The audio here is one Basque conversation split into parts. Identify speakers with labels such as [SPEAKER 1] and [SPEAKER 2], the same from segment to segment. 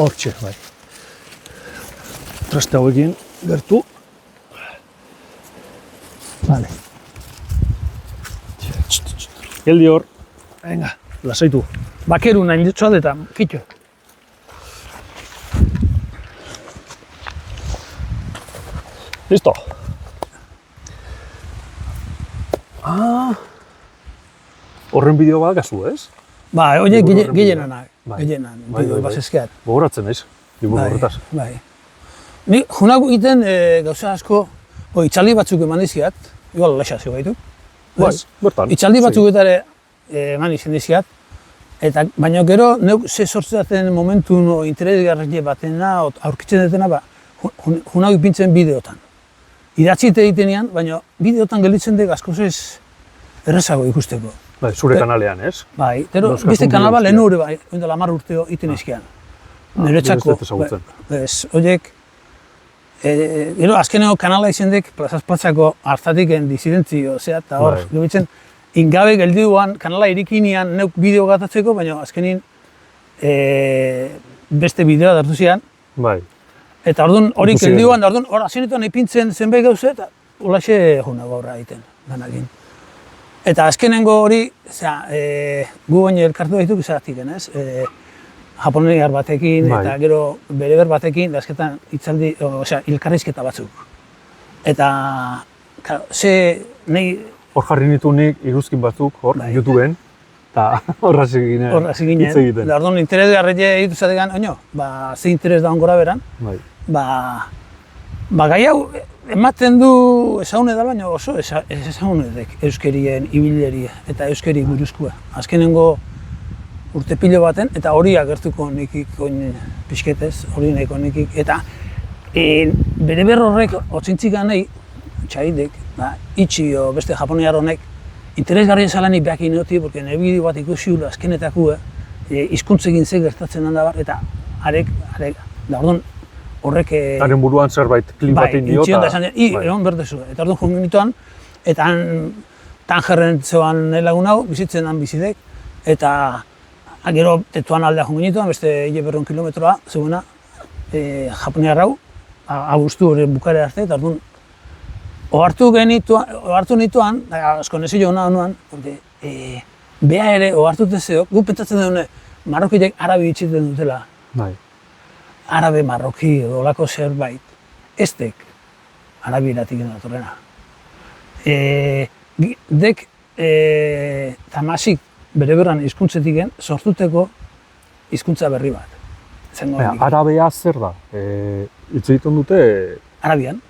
[SPEAKER 1] Hortxe, bai. Traste hauekin gertu. Vale. Geldi hor. Venga, lasaitu. Bakeru nahi ditzu aldetan, kitxo. Listo. Horren bideo bat gazu, ez?
[SPEAKER 2] Ba, horiek gehienanak. Gehienan, bideo bazezkeat.
[SPEAKER 1] Gogoratzen naiz, liburu horretaz.
[SPEAKER 2] Bai. Ni junak egiten gauza asko, itxaldi batzuk eman dizkiat, igual laxazio gaitu.
[SPEAKER 1] Bai, bertan.
[SPEAKER 2] Itxaldi batzuk eta ere eman izan dizkiat. Eta baina gero, neuk ze sortzaten momentu interesgarri batena, aurkitzen detena, junak ipintzen bideotan. Idatzite egitenean, baina bideotan gelditzen dek askoz ez errezago ikusteko.
[SPEAKER 1] Bai, zure kanalean, ez?
[SPEAKER 2] Bai, pero beste kanal bat lehen hori bai, oindela 10 urteo iten izkian. Niretzako, ez, horiek, gero azkeneko kanala izan dek, plazazpatzako hartatiken disidentzio, zea, eta hor, gebitzen, ingabe geldiduan, kanala irikinean neuk bideo gatatzeko, baina azkenin beste bideoa dartu zian.
[SPEAKER 1] Bai.
[SPEAKER 2] Eta orduan hori geldiduan, orduan hor azenituan ipintzen zenbait gauze, eta holaxe junago horra egiten, danakin. Eta azkenengo hori, gu baino elkartu gaituk izagatik, ez? Japoneriar batekin eta gero bereber batekin, azketan hitzaldi, hilkarrizketa batzuk. Eta, nahi...
[SPEAKER 1] Hor jarri nitu nik iruzkin batzuk, hor, YouTubeen, eta horra ziginen hitz egiten.
[SPEAKER 2] Orduan interesgarria egitu zategan, oino, ze interes da ongora beran, gai hau, ematen du ezagune da, baina oso ezagunedek euskerien ibileria eta euskeri buruzkoa. Azkenengo urte pilo baten, eta hori agertuko nikik pixketez, hori nahiko nikik. Eta bere horrek otzintzik ganei, txaidek, itxi o beste japoniar honek, interesgarria zalanik behak inoti, porque nire bideo bat ikusi hula azkenetako, hizkuntzekin ze gertatzen handa bar, eta arek, da orduan, horrek...
[SPEAKER 1] Haren buruan zerbait klip bat indio eta...
[SPEAKER 2] egon berdezu. Eta orduan joan genituan, eta Tangerren zegoan lagun hau, bizitzen han bizidek, eta gero Tetuan aldea joan genituan, beste 100 kilometroa, zegoena, Japoniar hau, abuztu hori bukare arte, eta orduan, ohartu nituan, asko nezi jo honuan, beha ere ohartute zeok, gu pentsatzen dune, Marrokitek arabi itxiten dutela.
[SPEAKER 1] Bai.
[SPEAKER 2] Arabe, marroki, olako zerbait, eztek arabieratik datorrena. Dek tamasik bere berran hizkuntzetiken sortuteko hizkuntza berri bat.
[SPEAKER 1] Arabea zer da? Hitz egiten dute...
[SPEAKER 2] Arabian.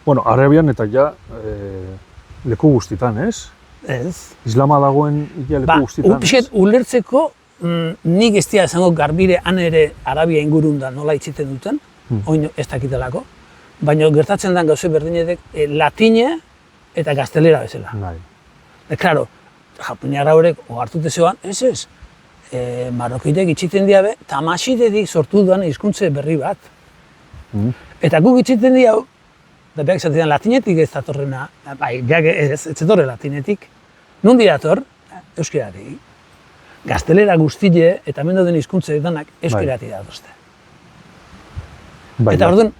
[SPEAKER 1] Bueno, Arabian eta ja leku guztitan, ez?
[SPEAKER 2] Ez.
[SPEAKER 1] Islama dagoen leku guztitan.
[SPEAKER 2] Pixet, ulertzeko nik ez dira esango garbire han ere Arabia ingurun da nola itxiten duten, oin ez dakitelako, baina gertatzen den gauze berdinetek latine eta gaztelera bezala. Claro, Japoniar haurek ohartute zegoan, ez, Marrokitek itxiten diabe, tamasidetik sortu duan hizkuntze berri bat. Eta guk itxiten diau, da behak zatean latinetik ez datorrena, ez zetorre latinetik, nundi dator, euskeratik. Gaztelera guztile eta hemen dauden hizkuntza detanak euskeratik datozte. Eta orduan,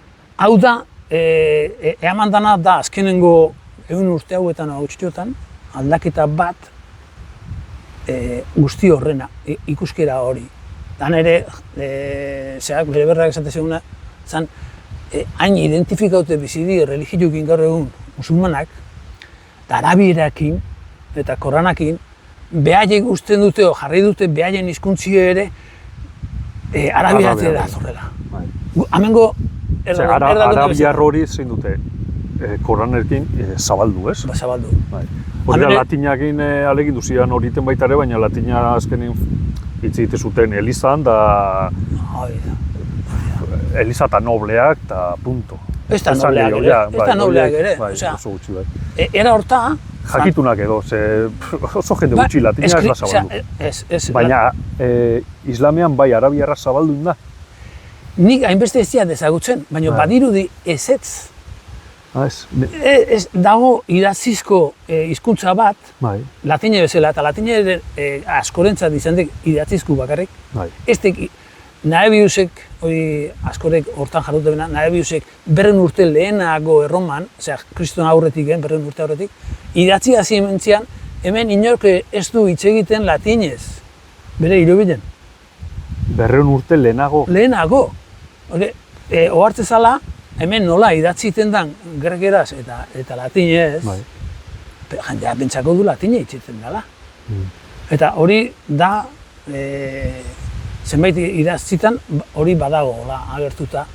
[SPEAKER 2] hau da, eaman dana da azkenengo 100 urte hauetan hau aldaketa bat guzti horrena, ikuskera hori. Dan ere, bere berrak esate zeguna, zan, hain identifikaute bizidi religioekin gaur egun musulmanak, eta arabierakin eta koranakin, behaiek usten dute, jarri dute behaien hizkuntzio ere arabieratzea da zorrela. Hamengo
[SPEAKER 1] arabiar hori zein dute koranekin zabaldu, ez?
[SPEAKER 2] Zabaldu.
[SPEAKER 1] Hori da latinakin alegin duzian horiten baita ere, baina latina azkenin hitz egite zuten Elizan da... Eliza eta nobleak eta punto.
[SPEAKER 2] Ez da nobleak ere, era horta...
[SPEAKER 1] Jakitunak edo, oso jende gutxi latina ez da zabaldu. Baina islamean bai arabiarra zabaldu da.
[SPEAKER 2] Nik hainbeste ez diat ezagutzen, baina badirudi ezetz. Ez dago idatzizko hizkuntza bat, latine bezala, eta latine askorentzat izan dek idatzizku bakarrik. Naebiusek, hori askorek hortan jarrute bena, Naebiusek 200 urte lehenago Erroman, osea, Kriston aurretik, 200 urte aurretik, idatzi hasi hementzian, hemen inork ez du hitz egiten latinez, bere hilobilen.
[SPEAKER 1] 200 urte lehenago.
[SPEAKER 2] Lehenago. Ohartzezala, hemen nola idatziten den grekeraz eta latinez,
[SPEAKER 1] Bai.
[SPEAKER 2] jendea pentsako du latina hitzetzen dela. Eta hori da, zenbait idaztzitan hori badago agertuta.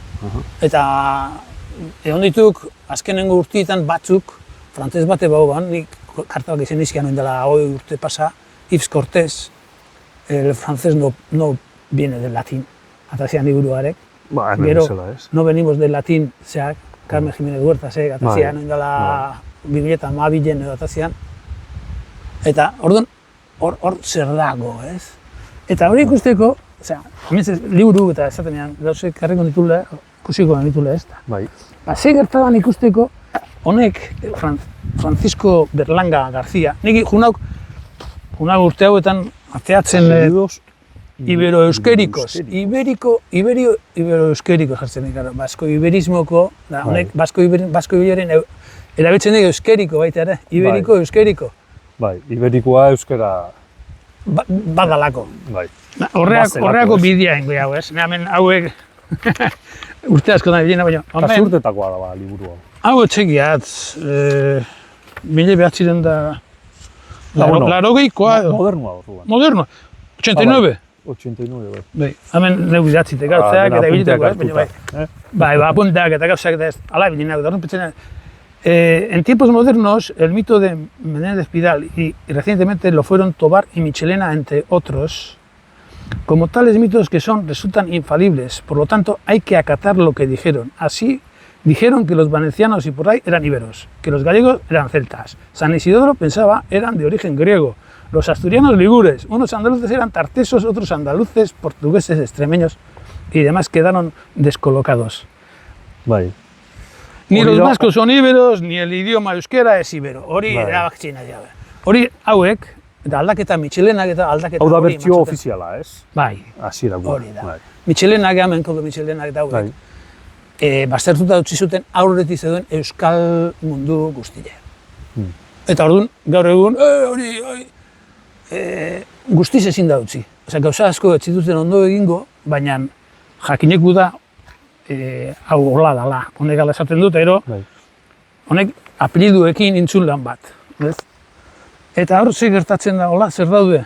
[SPEAKER 2] Eta egon dituk azkenengo urteetan batzuk, frantzez bate bauan, nik kartabak izan izkian noin dela 20 urte pasa, Yves Cortés, el francés no viene del latín, atazian liburuarek.
[SPEAKER 1] Ba, hemen
[SPEAKER 2] Gero,
[SPEAKER 1] bezala, ez?
[SPEAKER 2] no venimos del latín, zeak, Carmen Jiménez Huertasek, atazian noin dela 2012 edo atazian. Eta orduan, hor zer dago, ez? Eta hori ikusteko, osea, liburu eta esatenean, gauzek karriko ditule, ikusiko ditule, ez da.
[SPEAKER 1] Bai.
[SPEAKER 2] Ba, ze gertadan ikusteko, honek, Francisco Berlanga García, nik junauk urte hauetan ateatzen Ibero-euskerikos, Ibero-euskerikos jartzen dira, basko-iberismoko, da, honek, basko-iberien erabiltzen dira euskeriko baita ere, Iberiko-euskeriko.
[SPEAKER 1] Bai, iberikoa euskera...
[SPEAKER 2] Badalako.
[SPEAKER 1] Bai.
[SPEAKER 2] Horreako bidea ingo hau, ez? Hemen hauek urte asko da bilena, baina...
[SPEAKER 1] Kasi urtetakoa da, liburu hau.
[SPEAKER 2] Hau etxekiat, 1980koa edo.
[SPEAKER 1] Modernoa orduan.
[SPEAKER 2] Modernoa. 89.
[SPEAKER 1] 89, bai.
[SPEAKER 2] Bai, hemen neuk idatzite gauzak eta ibiliteko, baina bai. Bai, apuntak eta gauzak eta ez, ala bilena, eta horren en tiempos modernos, el mito de Menéndez Pidal y recientemente lo fueron Tobar y Michelena, entre otros, como tales mitos que resultan infalibles, por lo tanto hay que acatar lo que dijeron. Así dijeron que los venecianos y por ahí eran iberos, que los gallegos eran celtas. San Isidoro pensaba eran de origen griego, los asturianos ligures, unos andaluces eran tartesos, otros andaluces, portugueses, extremeños y demás quedaron descolocados.
[SPEAKER 1] Bai.
[SPEAKER 2] Ni los vascos son íberos, ni el idioma euskera es ibero. Hori erabaktzina jabe. Hori hauek, eta aldaketa Michelenak eta aldaketa
[SPEAKER 1] hau da bertsio ofiziala, ez?
[SPEAKER 2] Bai.
[SPEAKER 1] Hasierakoa.
[SPEAKER 2] Hori da. Michelenak, hemenko Michelenak eta hauek. Baztertuta utzi zuten aurretik zeuden euskal mundu guztia. Eta orduan, gaur egun, guztiz ezin da utzi. Osea, gauza asko ez zituzten ondo egingo, baina jakineku da hau hola dala, honek ala esaten dut, honek apeliduekin intzun lan bat. Eta hor zer gertatzen da, hola, zer daude?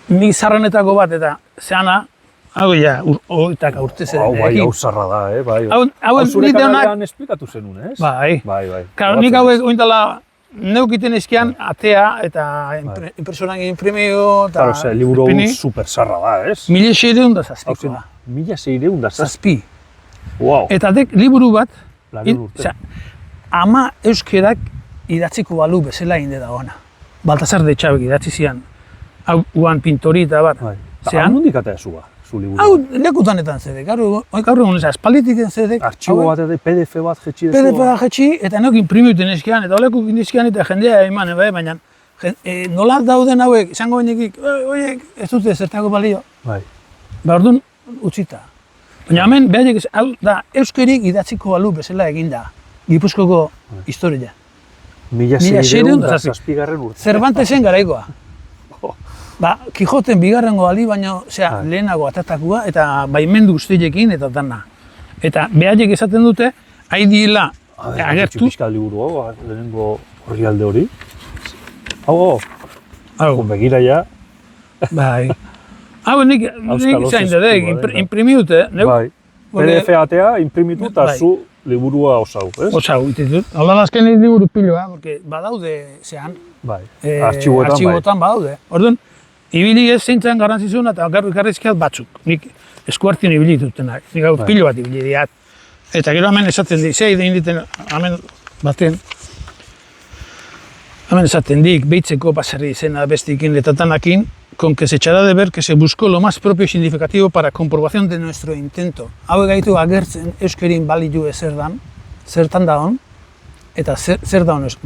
[SPEAKER 2] Nik zarrenetako bat eta zeana, hau ja, oitak urte zer
[SPEAKER 1] Bai, hau zarra da, bai.
[SPEAKER 2] Hau
[SPEAKER 1] zure kanalean esplikatu zenun, ez?
[SPEAKER 2] Bai.
[SPEAKER 1] Bai.
[SPEAKER 2] Nik hauek ointala neukiten izkian atea eta impresoran imprimio eta...
[SPEAKER 1] Claro, liburu super zarra da, ez?
[SPEAKER 2] 1600
[SPEAKER 1] 1600 Wow.
[SPEAKER 2] Eta liburu bat,
[SPEAKER 1] urte.
[SPEAKER 2] ama euskerak idatziko balu bezala inde da ona. Baltasar de Txabek idatzi zian, hau guan pintorita bat.
[SPEAKER 1] Hau nondik atea zua, zu liburu?
[SPEAKER 2] Hau lekutanetan zedek, gaur egun espalitiken zedek.
[SPEAKER 1] Artxibo bat edo PDF bat jetxi dezu?
[SPEAKER 2] PDF bat jetxi, eta neuk imprimiuten eskian, eta olekuk indizkian eta jendea eman, baina nola dauden hauek, izango benekik, oiek, ez dute zertako balio.
[SPEAKER 1] Bai.
[SPEAKER 2] Orduan, utzita. Baina hemen, behar hau da, euskerik idatziko balu bezala eginda, Gipuzkoko historia.
[SPEAKER 1] 1607 urte.
[SPEAKER 2] Cervantesen garaikoa. Kijoten bigarrengo ali, baina lehenago atatakua eta baimendu guztiekin eta dana. Eta behaiek esaten dute, haidiela agertu.
[SPEAKER 1] Pizka liburu hau, lehenengo orrialde hori. Hau, begira ja.
[SPEAKER 2] Bai. Hau, nik zain dut, imprimiute.
[SPEAKER 1] Bai. PDF atea, imprimitu eta zu liburua osau, ez?
[SPEAKER 2] Osau, ititut. Hau da azken liburu piloa, porque badaude zean.
[SPEAKER 1] Bai, artxiboetan
[SPEAKER 2] badaude. Orduan, ibili ez zeintzen garrantzizuna eta garru ikarrizkiat batzuk. Nik eskuartien ibili dutenak. Nik hau pilo bat ibili diat. Eta gero hemen esaten dik, zei egin diten, hemen baten. Hemen esaten dik, behitzeko pasarri izena bestikin letatanakin, con que se echará de ver que se buscó lo más propio y significativo para comprobación de nuestro intento. Hau gaitu agertzen euskerin baliu zertan da hon, eta zer da honez,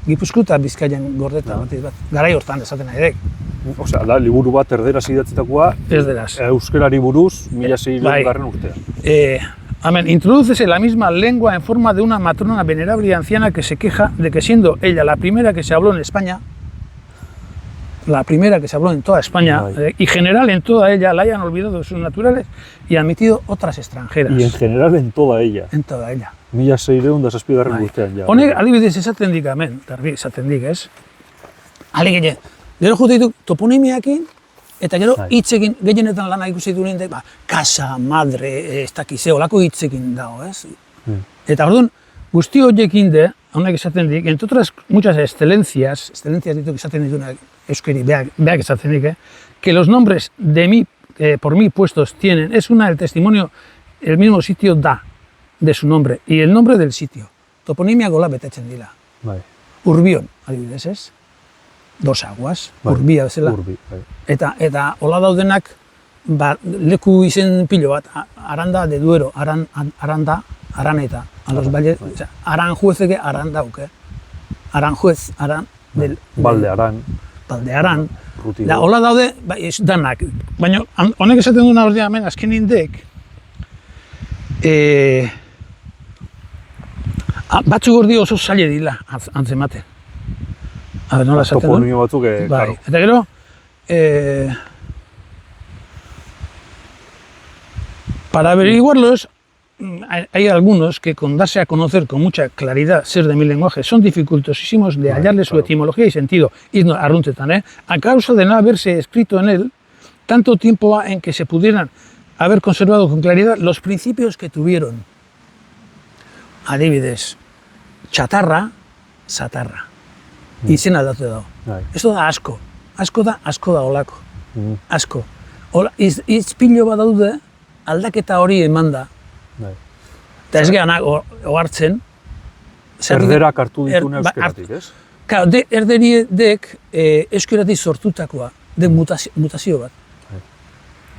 [SPEAKER 2] Gipuzko eta Bizkaian gordeta bat, garai hortan esaten nahi dek.
[SPEAKER 1] Osea, da, liburu bat erderaz idatzitakoa,
[SPEAKER 2] Erderaz.
[SPEAKER 1] euskerari buruz, 1600 urtean.
[SPEAKER 2] Amén. Introdúcese la misma lengua en forma de una matrona venerable y anciana que se queja de que siendo ella la primera que se habló en España, la primera que se habló en toda España, y general en toda ella, la hayan olvidado de sus naturales y admitido otras extranjeras.
[SPEAKER 1] Y en general en toda ella.
[SPEAKER 2] En toda ella.
[SPEAKER 1] 1607 urtean, ja.
[SPEAKER 2] Honek, adibidez, esaten dik hemen, esaten dik, ez? Alegine, gero jute ditu toponimiakin, eta gero hitzekin, gehienetan lana ikusi ditu nintek, casa, madre, ez dakize, olako hitzekin dago, ez? Eta orduan, guzti horiekin de, honek esaten dik, entre otras muchas excelencias ditu esaten ditunak euskeri, beak esaten dik, que los nombres de mí, por mí puestos tienen, es una el testimonio, el mismo sitio da, de su nombre, y el nombre del sitio. Toponimia gola betetzen dira. Urbion, adibidez ez? Dos Aguas, Urbia bezala. Eta hola daudenak, leku izen pilo bat, Aranda de Duero, Aranda, Araneta. A los valles, Aranjuezeke Arandauke. Aranjuez, Aran del
[SPEAKER 1] Valdearan.
[SPEAKER 2] Valdearan. Da hola daude, danak. Baina honek esaten duena ordea hemen azken indek, batzuk ordi oso zaila dira antzematen. A ver, nola esaten duen?
[SPEAKER 1] Toponimio batzuk, claro.
[SPEAKER 2] Eta gero, para averiguarlos, hay algunos que con darse a conocer con mucha claridad ser de mi lenguaje son dificultosísimos de hallarle su etimología y sentido, arruntetan, a causa de no haberse escrito en él tanto tiempo en que se pudieran haber conservado con claridad los principios que tuvieron. Adibidez, chatarra, satarra. Izena datu dago. Esto da asko. Asko da olako. Asko. Izpilo bat daude, aldaketa hori eman da. Eta ez gehanak ohartzen.
[SPEAKER 1] Erderak hartu ditune euskeratik, ez?
[SPEAKER 2] Claro, erderiek euskeratik sortutakoa, mutazio bat.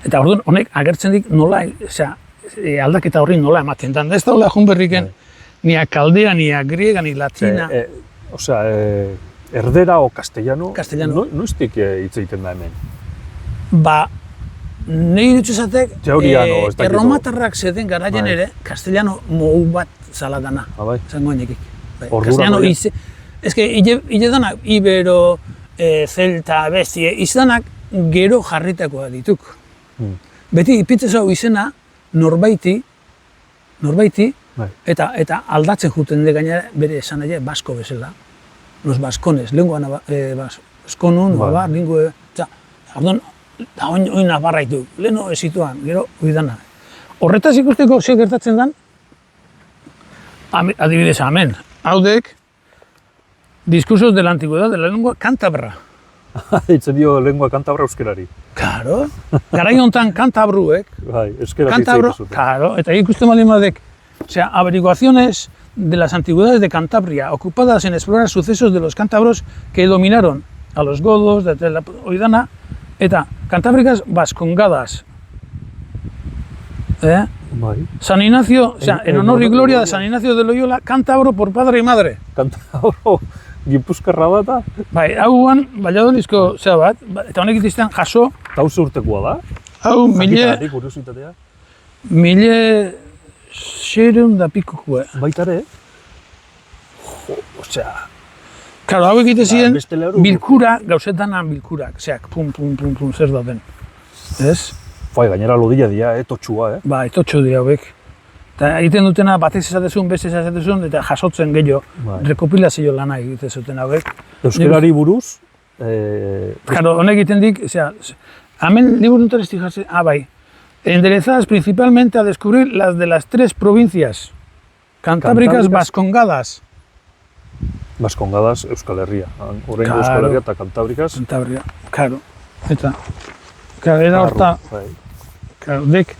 [SPEAKER 2] Eta orduan, honek agertzen dik nola, aldaketa hori nola ematen da. Ez da hola junberriken, ni a kaldea, ni a griega, ni latina.
[SPEAKER 1] Erdera o castellano, noiztik hitz egiten da hemen?
[SPEAKER 2] Nire dutxezatek, erromatarrak zeden garaien ere, castellano mogu bat zaladana, zangoen ekik. Castellano hize, ez que hile danak, ibero, celta, bestie, izanak gero jarritakoa dituk. Beti ipitzezau izena norbaiti, eta aldatzen juten de gainera bere esan aia basko bezala. Los vascones, lengua vaskonun, babar, lingua, orduan, da oin nabarra ditu, leheno ezituan, gero, uidana. Horretaz ikusteko ze gertatzen dan, adibidez, amen, haudek, discursos de la antigüedad de la lengua cántabra.
[SPEAKER 1] Ditzen dio lengua kantabra euskerari.
[SPEAKER 2] Claro, garai honetan kantabruek,
[SPEAKER 1] euskera hitz egiten zuten.
[SPEAKER 2] Claro, eta ikusten baldin badek, averiguaciones de las antigüedades de Cantabria, ocupadas en explorar sucesos de los cántabros que dominaron a los godos, de la oidana, eta cantábricas vascongadas. San Ignacio, en honor y gloria de San Ignacio de Loyola, cántabro por padre y madre.
[SPEAKER 1] Cántabro, gipuzkarra bata?
[SPEAKER 2] Hauan, Valladolizko zea bat, eta honek itiztean jaso.
[SPEAKER 1] Eta hau urtekoa da?
[SPEAKER 2] Hau, mile xereun da pikokue.
[SPEAKER 1] Baitare?
[SPEAKER 2] Claro, hau egite ziren bilkura, gauzetan bilkurak, pum, zer da den. Ez?
[SPEAKER 1] Gainera lodila dira, totxua,
[SPEAKER 2] Totxu dira hauek. Eta egiten dutena batez esatezun, beste esatezun, eta jasotzen gehiago, rekopilazio lana egiten zuten hauek.
[SPEAKER 1] Euskerari buruz?
[SPEAKER 2] Claro, honek egiten dik, hemen liburu interestik jartzen, enderezadas principalmente a descubrir las de las tres provincias cantábricas vascongadas.
[SPEAKER 1] Vascongadas, Euskal Herria. Oraingo Euskal Herria eta Cantábricas.
[SPEAKER 2] Cantabria, claro. Eta, era horta, dek,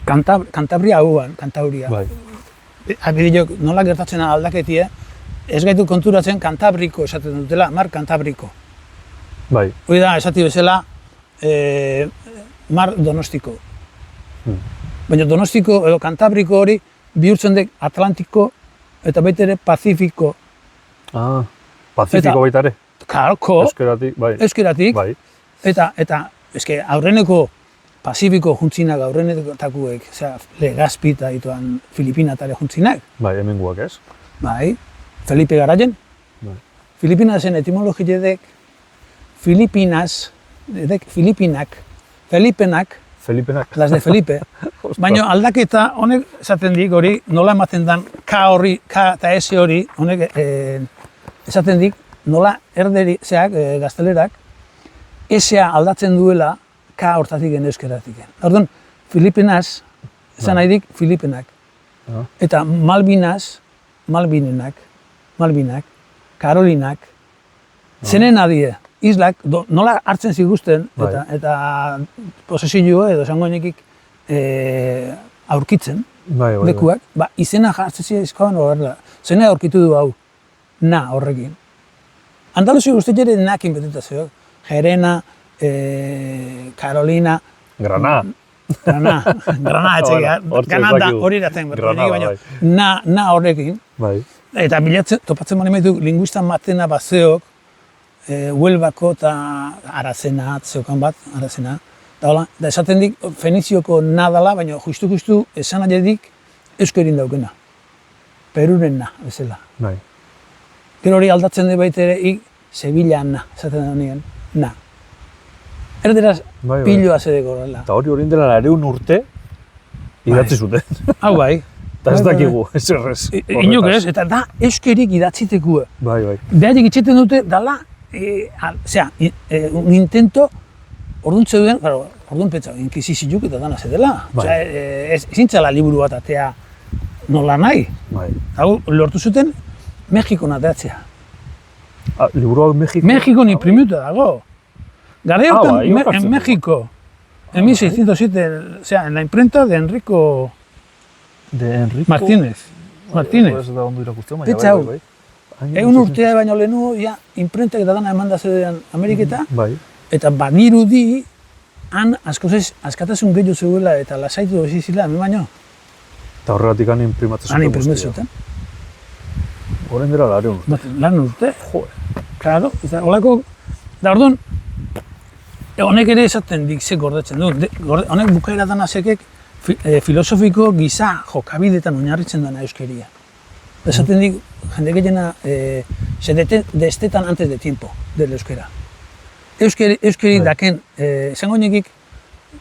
[SPEAKER 2] Cantabria hauan, Cantauria. Adibideo, nola gertatzen aldaketie, ez gaitu konturatzen Cantabriko esaten dutela, Mar Cantabriko. Hoi da, esati bezala, Mar Donostiko. Baina Donostiko edo Cantabriko hori bihurtzen dek Atlantiko eta baita ere Pazifiko.
[SPEAKER 1] Pazifiko baita ere?
[SPEAKER 2] Karko, euskeratik,
[SPEAKER 1] bai.
[SPEAKER 2] eta eske aurreneko Pazifiko juntzinak aurrenetakuek, Legazpi eta dituan Filipinatare juntzinak.
[SPEAKER 1] Bai, hemen guak ez?
[SPEAKER 2] Bai, Felipe Garaien.
[SPEAKER 1] Bai.
[SPEAKER 2] Filipinasen etimologia dek, Filipinas, Filipinak, las de Felipe, baina aldaketa honek esaten dik hori, nola ematen dan K eta S hori, honek esaten dik, nola erderi, gaztelerak, S-a aldatzen duela K hortatik euskeratik. Orduan, Filipinas, esan nahi dik Filipinak, eta Malvinas, Malvinak, Karolinak, zenen adie, islak, nola hartzen ziguzten, eta posesioa edo esango nekik aurkitzen, lekuak, izena jartzen zizkoan horrela, zena aurkitu du hau, na horrekin. Andaluzio guztiak ere nakin betutazioak, Gerena, Carolina,
[SPEAKER 1] Granada,
[SPEAKER 2] Granada hori iratzen, na horrekin, eta bilatzen, topatzen mani maitu, linguista matena bazeok, Huelbako eta Arazena, zeukan bat, Arazena. Da esaten dik, Fenizioko nadala, baina justu esan aiedik euskerin daukena. Peruren na, bezala. Gero hori aldatzen dut baita ere, Sevilla na, esaten da nien, na. Erderaz, piloa zedeko horrela.
[SPEAKER 1] Eta hori horien dela 200 urte, idatzi zuten.
[SPEAKER 2] Hau bai.
[SPEAKER 1] Eta ez dakigu, ez errez.
[SPEAKER 2] Inok ez, eta da euskerik idatzitekua.
[SPEAKER 1] Bai.
[SPEAKER 2] Behaiek itxeten dute, dala, un intento, orduan zeuden, orduan pentsa, inkisizioak eta dana zedela. Ezin txala liburu bat atea nola nahi. Hau, lortu zuten, Mexikon ateatzea.
[SPEAKER 1] Liburu hau Mexiko?
[SPEAKER 2] Mexikon imprimiuta dago. Gara hortan, en México, en 1607, en la imprenta de Enrico Martínez.
[SPEAKER 1] Ez da ondo irakusten, baina
[SPEAKER 2] Petsa hau. Egun urtea baino lehenuo, imprentak eta dana eman da zedean Ameriketa, eta badirudi, han askatasun gehiago zegoela eta lasaitu bezizila, hemen baino.
[SPEAKER 1] Eta horregatik han imprimatzen zuten.
[SPEAKER 2] Han imprimatzen zuten.
[SPEAKER 1] Horren dira 200 urte.
[SPEAKER 2] 200 urte. Claro, eta holako, da orduan, honek ere esaten dik ze gordetzen du. Honek bukaera dana zekek filosofiko giza jokabidetan oinarritzen dana euskeria. Esaten dik, jende gehiena, se destetan antes de tiempo del euskera. Euskeri daken, esango nekik,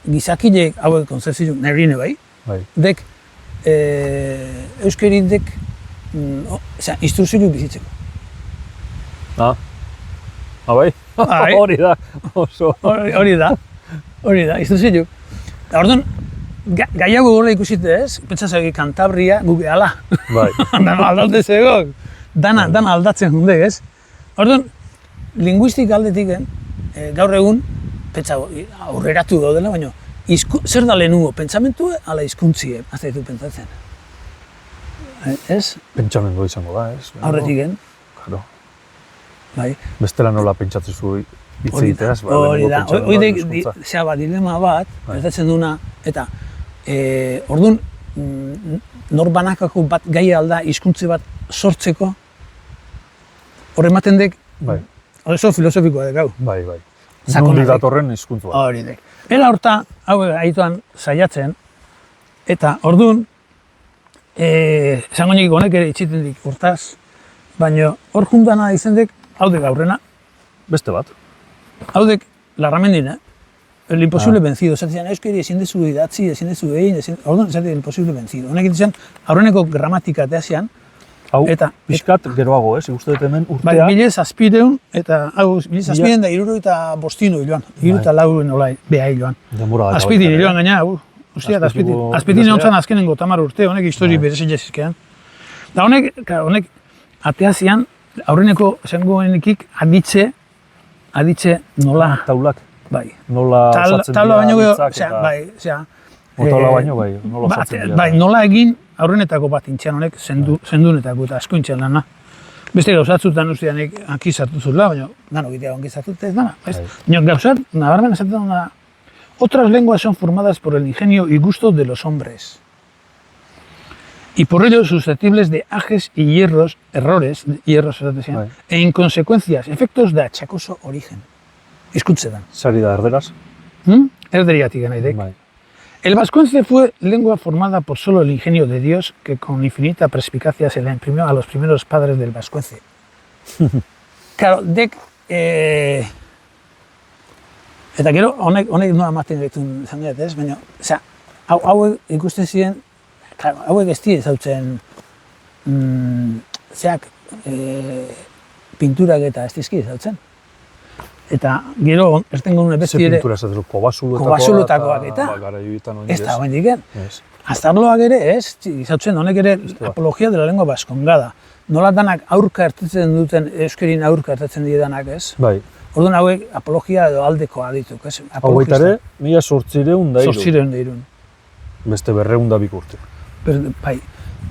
[SPEAKER 2] gizakilek hauek konzepzio nerine bai, dek, euskeri dek, instruzioak bizitzeko.
[SPEAKER 1] Bai? Hori da, oso.
[SPEAKER 2] Hori da, instruzioak. Orduan, gaiago gorra ikusite ez, pentsazak Kantabria guke ala.
[SPEAKER 1] Bai.
[SPEAKER 2] Aldaute zegok. Dana aldatzen jundek ez. Orduan, linguistik aldetik, gaur egun, pentsa aurreratu daudela, baina zer da lehenugo, pentsamentu ala hizkuntzie, azta ditu pentsatzen. Ez?
[SPEAKER 1] Pentsamendu izango da, ez?
[SPEAKER 2] Aurretik gen.
[SPEAKER 1] Claro.
[SPEAKER 2] Bai.
[SPEAKER 1] Bestela nola pentsatzen zu hitz egiteaz,
[SPEAKER 2] hori da, hori dilema bat, gertatzen duna, eta orduan, norbanakako bat gai alda hizkuntze bat sortzeko, hor ematen dek, oso filosofikoa dek hau.
[SPEAKER 1] Bai. Nondik datorren hizkuntza bat.
[SPEAKER 2] Hori dek. Ela horta, hau haituan saiatzen, eta orduan, esango nik honek ere itxiten dik hortaz, baina hor jundana izen dek, hau dek aurrena.
[SPEAKER 1] Beste bat.
[SPEAKER 2] Hau dek, Larramendin, el imposible vencido. Zaten, euskeri ezin dezu idatzi, ezin dezu egin, orduan zaten, el imposible vencido. Honek izan, aurreneko gramatika teazian.
[SPEAKER 1] Hau, pixkat geroago, ez? Ikuste dut hemen urtea.
[SPEAKER 2] Bai, 1700 eta, hau, 1700 da 65 hiloan. 64 nolai, beha hiloan. Azpiti hiloan gaina, ustia, azpiti niontzan azkenengo 10 urte, honek histori berezit jazizkean. Da honek, ateazian, aurreneko esangoenikik aditze nola.
[SPEAKER 1] Taulak.
[SPEAKER 2] Bai.
[SPEAKER 1] Nola osatzen dira hitzak eta...
[SPEAKER 2] Bai,
[SPEAKER 1] Taula baino, bai, nola osatzen dira.
[SPEAKER 2] Bai, nola egin aurrenetako bat intxean honek, zendunetako eta asko intxean lana. Beste gauzatzutan usteanek ankizatu zula, baina nano gitea ankizatut ez dana. Baina gauzat, nabarmen esaten dena, otras lenguas son formadas por el ingenio y gusto de los hombres. y por ello susceptibles de ajes y errores, e inconsecuencias, efectos de achacoso origen. Hizkuntzetan.
[SPEAKER 1] Sari da erderaz.
[SPEAKER 2] Erderigatik nahi dek. El vascuence fue lengua formada por solo el ingenio de Dios que con infinita perspicacia se la imprimió a los primeros padres del vascuence. Claro, dek... Eta gero, honek noa ematen ditun izan dut, ez? Baina, hauek ikusten ziren, hauek ez dira zautzen pinturak eta ez dizki zautzen. Eta gero, erten gondune besti ere...
[SPEAKER 1] Ze pintura ez dut,
[SPEAKER 2] kobasulutakoak eta... Ez da, hoen diken. Aztarloak ere, ez? Zautzen, honek ere apologia de la lengua baskongada. Nola danak aurka ertetzen duten, euskerin aurka ertetzen dira danak, ez?
[SPEAKER 1] Bai.
[SPEAKER 2] Orduan hauek apologia edo aldekoa dituk, ez?
[SPEAKER 1] Hauek ere, 1800
[SPEAKER 2] 1800.
[SPEAKER 1] Beste 200 urte.
[SPEAKER 2] Bai,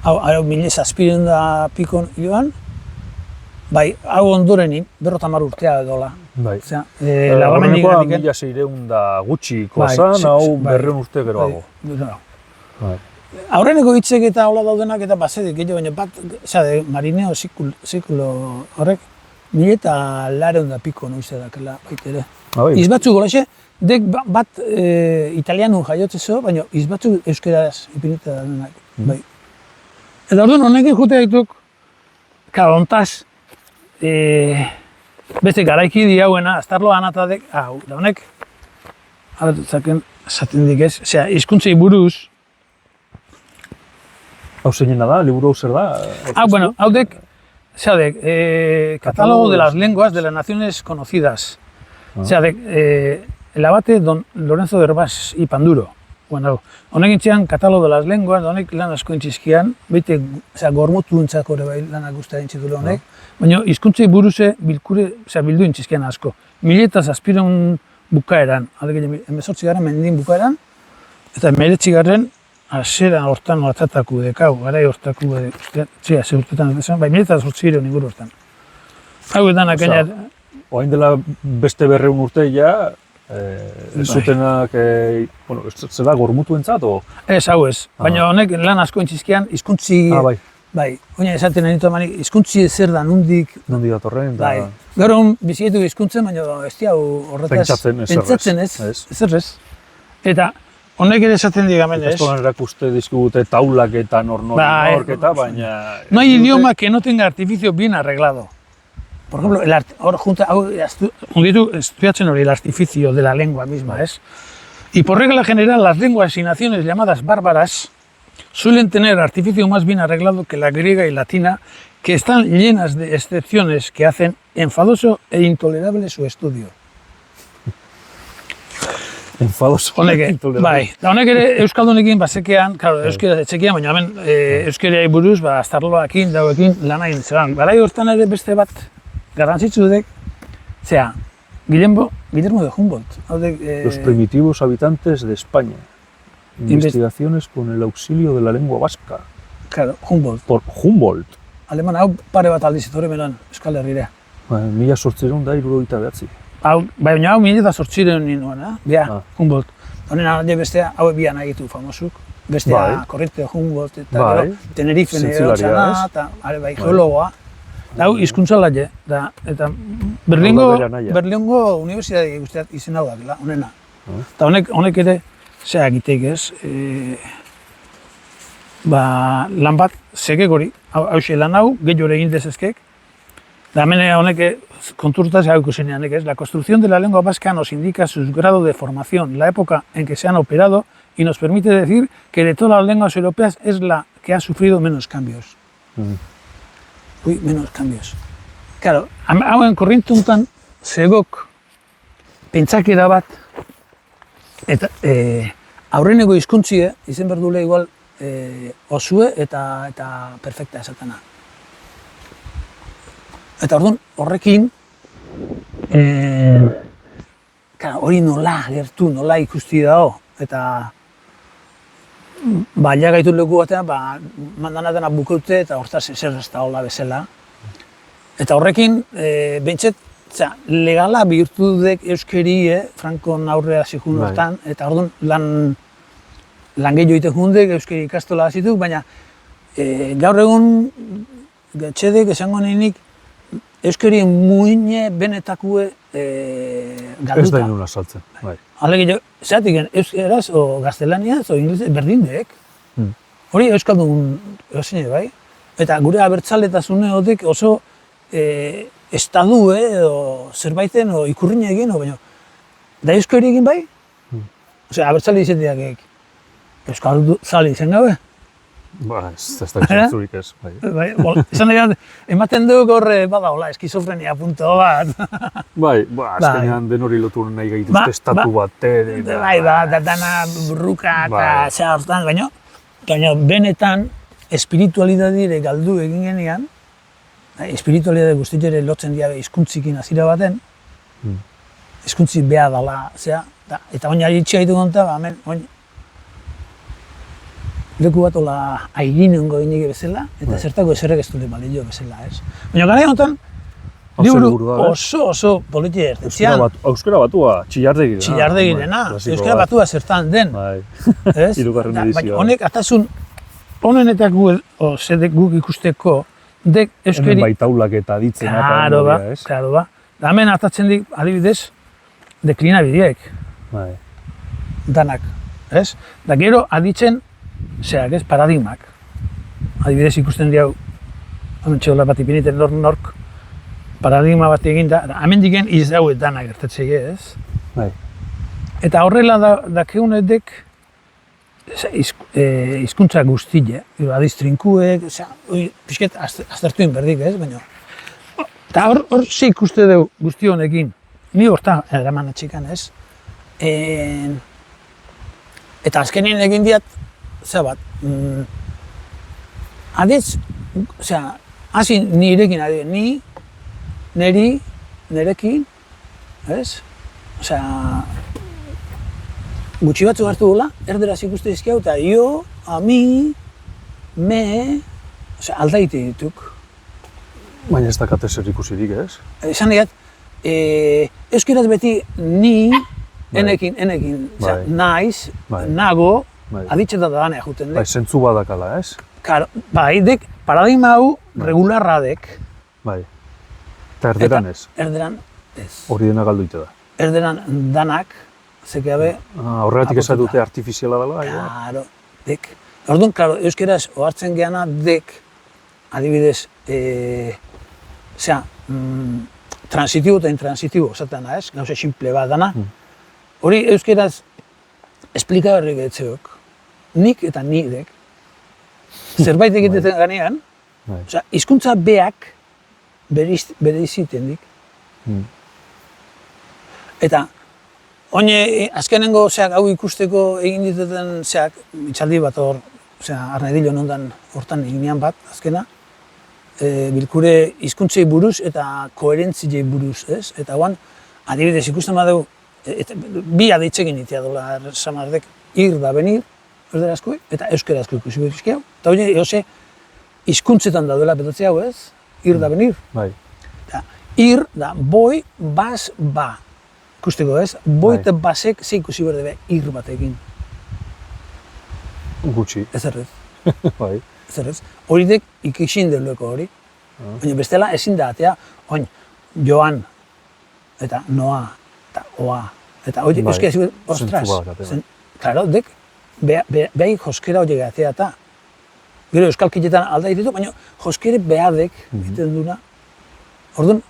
[SPEAKER 2] hau 1700 pikon joan, bai, hau ondorenin, 50 urtea edola.
[SPEAKER 1] Bai.
[SPEAKER 2] Lagarmenikoa
[SPEAKER 1] 1600 gutxikoa zan, hau 200 urte geroago.
[SPEAKER 2] Bai. Aurreneko hitzek eta hola daudenak eta bazedik gehiago, baina bat, marineo zikulo horrek, 1800 piko noize dakela baita ere. Izbatzu golaxe, dek bat italianun jaiotzezo, baina izbatzu euskeraz ipinita da denak. Bai. Eta orduan honekin jute dituk, ontaz, beste garaiki diauena, aztarloa anatadek, hau, da honek, zaten dik ez, hizkuntzei buruz,
[SPEAKER 1] hau zeinena da, liburu hau zer da?
[SPEAKER 2] Hau dek, Catálogo de las lenguas de las naciones conocidas. El abate don Lorenzo de Herbás y Panduro. Bueno, honek intzian, Catálogo de las lenguas, honek lan asko intzizkian, bete, gormutu entzako ere bai lanak guztaren txitulu honek, baina hizkuntzei buruze bildu intzizkian asko. 1700 bukaeran, alde 18 mendin bukaeran, eta 19 hasera hortan hortataku dekau, garai hortaku ze urtetan esan, bai 1800 inguru hortan. Hau edanak gainar...
[SPEAKER 1] Oain dela beste 200 urte ja, zutenak, zera gormutu entzat, o?
[SPEAKER 2] Ez, hau ez, baina honek lan asko intzizkian, hizkuntzi... Bai, oina esaten nahi nitu amanik, hizkuntzi zer da, nondik...
[SPEAKER 1] Nondik datorren, eta...
[SPEAKER 2] Bai, gaur hon bizietu hizkuntzen, baina ez hau horretaz... Pentsatzen ez. Eta honek ere esaten digamen ez.
[SPEAKER 1] Estolan erakuste dizkigute taulak eta norketa, baina...
[SPEAKER 2] No hay idioma que no tenga artificio bien arreglado. Por ejemplo, estudiatzen hori el artificio de la lengua misma, ¿es? Y por regla general, las lenguas y naciones llamadas bárbaras suelen tener artificio más bien arreglado que la griega y latina, que están llenas de excepciones que hacen enfadoso e intolerable su estudio.
[SPEAKER 1] Enfadoso
[SPEAKER 2] e intolerable. Bai, da honek ere euskaldunekin bazekean, claro, euskera etxekian, baina hemen euskerari buruz, aztarloakin, dauekin lan egin zelan. Garai hortan ere beste bat garrantzitsu dek, Guillermo de Humboldt.
[SPEAKER 1] Los primitivos habitantes de España. Investigaciones con el auxilio de la lengua vasca.
[SPEAKER 2] Claro, Humboldt.
[SPEAKER 1] Por Humboldt.
[SPEAKER 2] Aleman, hau pare bat aldiz etorri menan Euskal Herrira.
[SPEAKER 1] 1879.
[SPEAKER 2] Baina hau 1800 ninoan, Humboldt. Honen alde bestea, hau bian agitu famosuk. Bestea, Corriente Humboldt, eta Tenerife nerotzana, eta geologoa. Hau hizkuntza laie, eta Berlingo Unibertsitate guztiak izen hau dakela, honena. Eta honek ere, zera egiteik ez, lan bat, segek hori, hauxe lan hau, gehiago egin dezezkek, da hemen honek konturtaz hau ikusenean, la construcción de la lengua vasca nos indica su grado de formación, la época en que se han operado, y nos permite decir que de todas las lenguas europeas es la que ha sufrido menos cambios. Menos cambios. Claro, hauen korriente untan, zegok pentsakera bat, eta aurreneko hizkuntzie izen berdule igual osue eta perfekta esatena. Eta orduan horrekin, hori nola gertu, nola ikusti dago, eta ja gaitu leku batean, mandanatena bukaute eta hortaz zer ez da hola bezala. Eta horrekin, behintzet, legala bihurtu dek euskeri, Frankon aurrea zikun hortan, eta orduan lan gehiago egiten jundek, euskeri ikastola zituk, baina gaur egun getxedek esango ninik euskarien muine benetakue galduta.
[SPEAKER 1] Ez da inuna saltzen, bai.
[SPEAKER 2] Alegia, zeratik, euskaraz, o gaztelaniaz, o inglesez, berdindek. Hori euskaldun eusine, bai? Eta gure abertzaletasune hotek oso estadue, edo zerbaiten, o ikurrina egin, baina da euskari egin bai? Osea, abertzale izateak euskal zale izan gabe?
[SPEAKER 1] Ba, ez da zentzurik ez, bai.
[SPEAKER 2] Esan nahi, ematen duk horre, badaola, eskizofrenia punto bat.
[SPEAKER 1] Bai, azkenean den hori lotu nahi gaituzte estatu bat,
[SPEAKER 2] Bai, dana burruka eta zea hortan, baina benetan espiritualidadire galdu egin genean, espiritualidade guztitzere lotzen dira hizkuntzikin hasiera baten, hizkuntzi beha dala, zea, eta oin aritxea ditu gonta, hemen, oin, leku bat ola airinengo inike bezala, eta zertako eserrek ez dure balio bezala, ez? Baina gara honetan, liburu oso politia ertetzean.
[SPEAKER 1] Euskara batua, txillardegirena.
[SPEAKER 2] Txillardegirena, euskara batua zertan den. Ez?
[SPEAKER 1] Hirugarren edizioa.
[SPEAKER 2] Baina honek atasun, honenetak zedek guk ikusteko, dek euskari...
[SPEAKER 1] Hemen baitaulak eta ditzen
[SPEAKER 2] eta ez? Klaro ba. Da hemen atatzen dik, adibidez, deklinabideek.
[SPEAKER 1] Bai.
[SPEAKER 2] Danak, ez? Da gero aditzen, zeak ez, paradigmak. Adibidez ikusten diau, hemen txola bat ipiniten nork, paradigma bat egin da, hemen diken izauet danak gertatzei ez.
[SPEAKER 1] Bai.
[SPEAKER 2] Eta horrela dakeunetek hizkuntza guztile, adiz trinkuek, pixket aztertu inberdik ez, baina. Eta hor ze ikuste dugu guzti honekin, ni horta eraman atxikan ez. Eta azkenien egin diat, zera bat, adiz, hasi nirekin adiz, nerekin, ez? Gutxi batzu hartu dola, erderaz ikuste dizkiau, eta jo, ami, me, aldaite dituk.
[SPEAKER 1] Baina ez dakate zer ikusirik, ez?
[SPEAKER 2] Esan diat, euskaraz beti ni, enekin, naiz, nago, aditzeta da dana juten dek.
[SPEAKER 1] Bai, zentzu badakala, ez?
[SPEAKER 2] Bai, dek, paradigma hau regularra dek.
[SPEAKER 1] Bai. Eta erderan ez?
[SPEAKER 2] Erderan ez.
[SPEAKER 1] Hori dena galduite da.
[SPEAKER 2] Erderan danak, zekeabe...
[SPEAKER 1] Horregatik ez dute artifiziala dela?
[SPEAKER 2] Claro, dek. Orduan, claro, euskeraz ohartzen geana dek, adibidez, transitibo eta intransitibo, esaten da ez, gauza simple bat dana. Hori euskeraz esplikagarrik etzeok, nik eta nidek, zerbait egiten ganean, hizkuntza beak bere iziten dik. Eta, oine, azkenengo hau ikusteko egin dituten itxaldi bat hor, Arnedillo nondan hortan eginean bat, azkena, bilkure hizkuntzei buruz eta koherentziei buruz, ez? Eta guan, adibidez ikusten badeu, bi adeitzekin itea dola samardek, ir da benir, erderazko, eta euskerazko ikusi behizkiau. Eta hori, hizkuntzetan da duela petatzea hau, ez? Ir da benir.
[SPEAKER 1] Bai.
[SPEAKER 2] Ir da boi, bas, ba. Ikusteko, ez? Boi eta basek ze ikusi behar debe ir batekin.
[SPEAKER 1] Gutxi.
[SPEAKER 2] Ez errez.
[SPEAKER 1] Bai.
[SPEAKER 2] Ez errez. Horitek ikixin delueko hori. Baina bestela ezin da atea, oin, joan, eta noa, eta oa. Eta hori, euskera zigu, ostras. Claro, dek, behai joskera hori gatea eta. Gero euskalkitetan alda ditu, baina joskere behadek egiten duna. Orduan,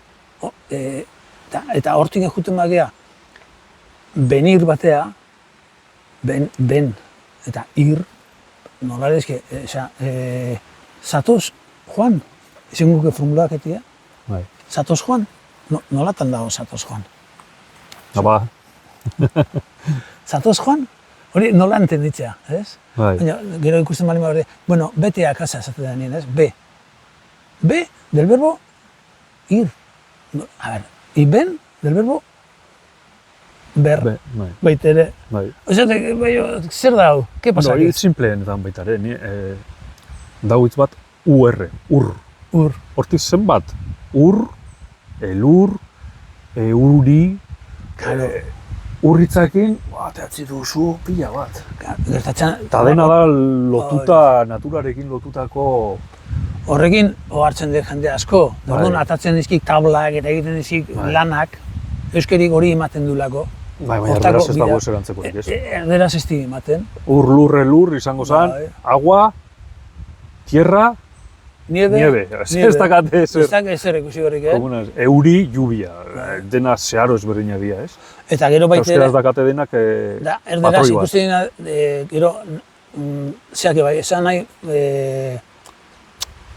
[SPEAKER 2] eta hortik juten magea, benir batea, ben, eta ir, nola eske, zatoz, Juan, ezin guke formulak etia? Zatoz, Juan? Nolatan dago zatoz, Juan?
[SPEAKER 1] Aba.
[SPEAKER 2] Zatoz, Juan? Hori nola entenditzea, ez? Baina, gero ikusten bali hori, bueno, bete a casa esaten da nien, ez? B del verbo ir. A ver, y ben del verbo ber. Baita ere. Osa, zer da hau? Ke pasa?
[SPEAKER 1] Hori simpleenetan baita ere, dauitz bat UR, ur.
[SPEAKER 2] Ur.
[SPEAKER 1] Hortik zenbat? Ur, elur, euri, urritzakin, teatzi duzu pila bat.
[SPEAKER 2] Gertatzen...
[SPEAKER 1] Eta dena da lotuta, naturarekin lotutako...
[SPEAKER 2] Horrekin ohartzen dut jende asko. Orduan atatzen dizkik tablak eta egiten dizkik lanak, euskerik hori ematen duelako.
[SPEAKER 1] Baina erderaz ez dago ezer antzekorik, ez?
[SPEAKER 2] Erderaz ez di ematen.
[SPEAKER 1] Ur, lur izango zen, agua, tierra, nieve. Ez dakate ezer.
[SPEAKER 2] Ez dakate ezer ikusi horrik,
[SPEAKER 1] Euri, lluvia, dena zeharo ezberdinak dira, ez?
[SPEAKER 2] Eta gero baita ere...
[SPEAKER 1] Euskaraz dakate denak
[SPEAKER 2] erderaz ikusi dena, gero, zeak bai, esan nahi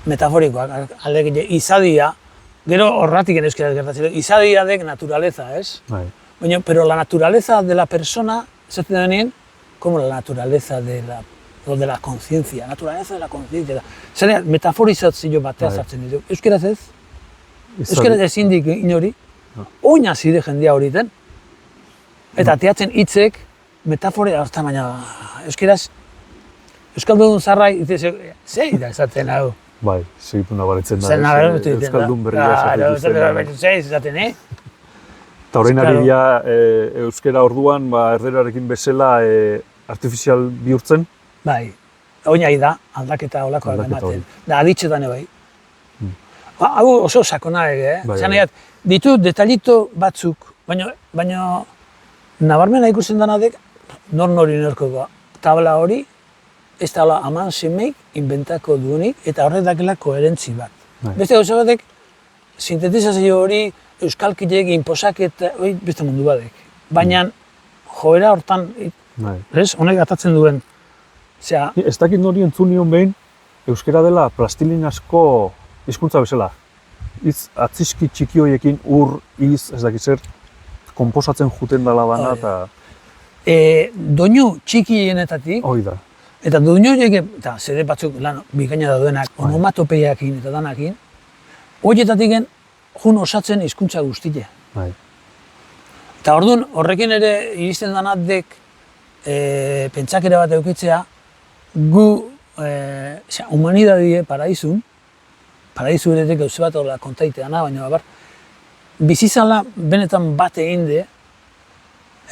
[SPEAKER 2] metaforikoak, aldek izadia, gero horratik euskaraz gertatzen, izadia dek naturaleza, ez? Baina, pero la naturaleza de la persona, esaten denien, como la naturaleza de la conciencia, naturaleza de la conciencia. Zene, metaforizatzio batea sartzen ditu. Euskaraz ez? Euskaraz ezin dik inori, oina zide jendea horiten, eta teatzen hitzek, metafora, baina euskaraz, euskaldun zarrai, zei da esaten hau.
[SPEAKER 1] Bai, segitu nabaritzen da, euskaldun berria esaten.
[SPEAKER 2] Zei esaten,
[SPEAKER 1] Eta horrein ari dira euskera orduan, erderarekin bezala artifizial bihurtzen?
[SPEAKER 2] Bai, oinai da, aldaketa olakoak ematen. Da, aditxetan bai. Hau oso sakona ere, Zan nahiat, ditu detailito batzuk, baina nabarmena ikusten denadek, nori norko tabla hori, ez da haman semeik inventako duenik, eta horrek dakela koherentzi bat. Beste gauza batek, sintetizazio hori, euskalkileek inposaketa, beste mundu badek. Baina, joera hortan, honek atatzen duen.
[SPEAKER 1] Ez dakit nori entzun nion behin, euskera dela plastilinazko hizkuntza bezala. Atzizki txiki horiekin ur, iz, ez dakit zer, konposatzen juten dela dana eta...
[SPEAKER 2] Doinu txikienetatik, eta doinu horiek, eta zede batzuk lan bikaina daudenak, onomatopeiakin eta danakin, horietatik jun osatzen hizkuntza guztia. Eta orduan, horrekin ere iristen danatek pentsakera bat eukitzea, gu humanidadie paraizun, paraizu eretek gauze bat horrela kontaiteana, baina bizizala benetan bat egin de,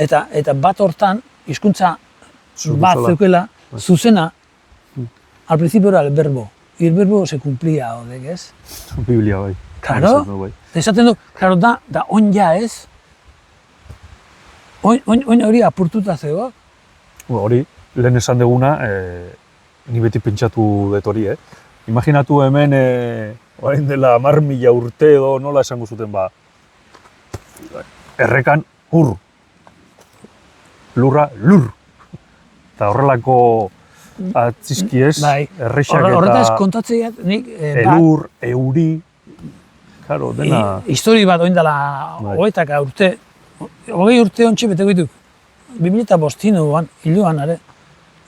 [SPEAKER 2] eta bat hortan hizkuntza bat zeukela, zuzena, al principio era el verbo, y el verbo se cumplía, odek, ez?
[SPEAKER 1] Biblia, bai.
[SPEAKER 2] Karo, esaten du, karo da onja ez, oin hori apurtuta zego.
[SPEAKER 1] Hori, lehen esan deguna, ni beti pentsatu dut hori, Imaginatu hemen, orain dela 10.000 urte edo nola esango zuten errekan ur, lurra lur, eta horrelako atzizki ez, errexak eta...
[SPEAKER 2] Horretaz kontatzeiat nik...
[SPEAKER 1] elur, euri... Claro, dena...
[SPEAKER 2] Histori bat oin dela 20 urte, 20 urte ontsi beteko dituk. 2005 hiluan,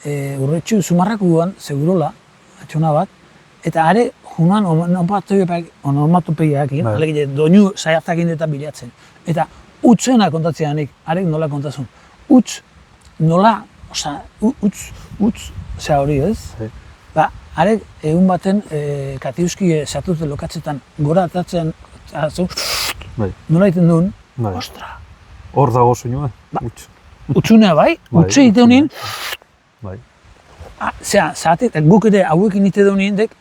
[SPEAKER 2] urretxu Zumarrakuan, segurola, atxona bat, eta are, junan onomatopeiak, doinu zaiartakin eta bilatzen. Eta utzena kontatzeanik, arek nola kontazun. Utz, nola, utz, hori ez? Arek egun baten katiuski sartute lokatzetan gora atatzen nola egiten duen, ostra.
[SPEAKER 1] Hor dago soinua, utz.
[SPEAKER 2] Utzunea bai, utze egiten duen. Zeratik, guk ere hauekin egiten duen dek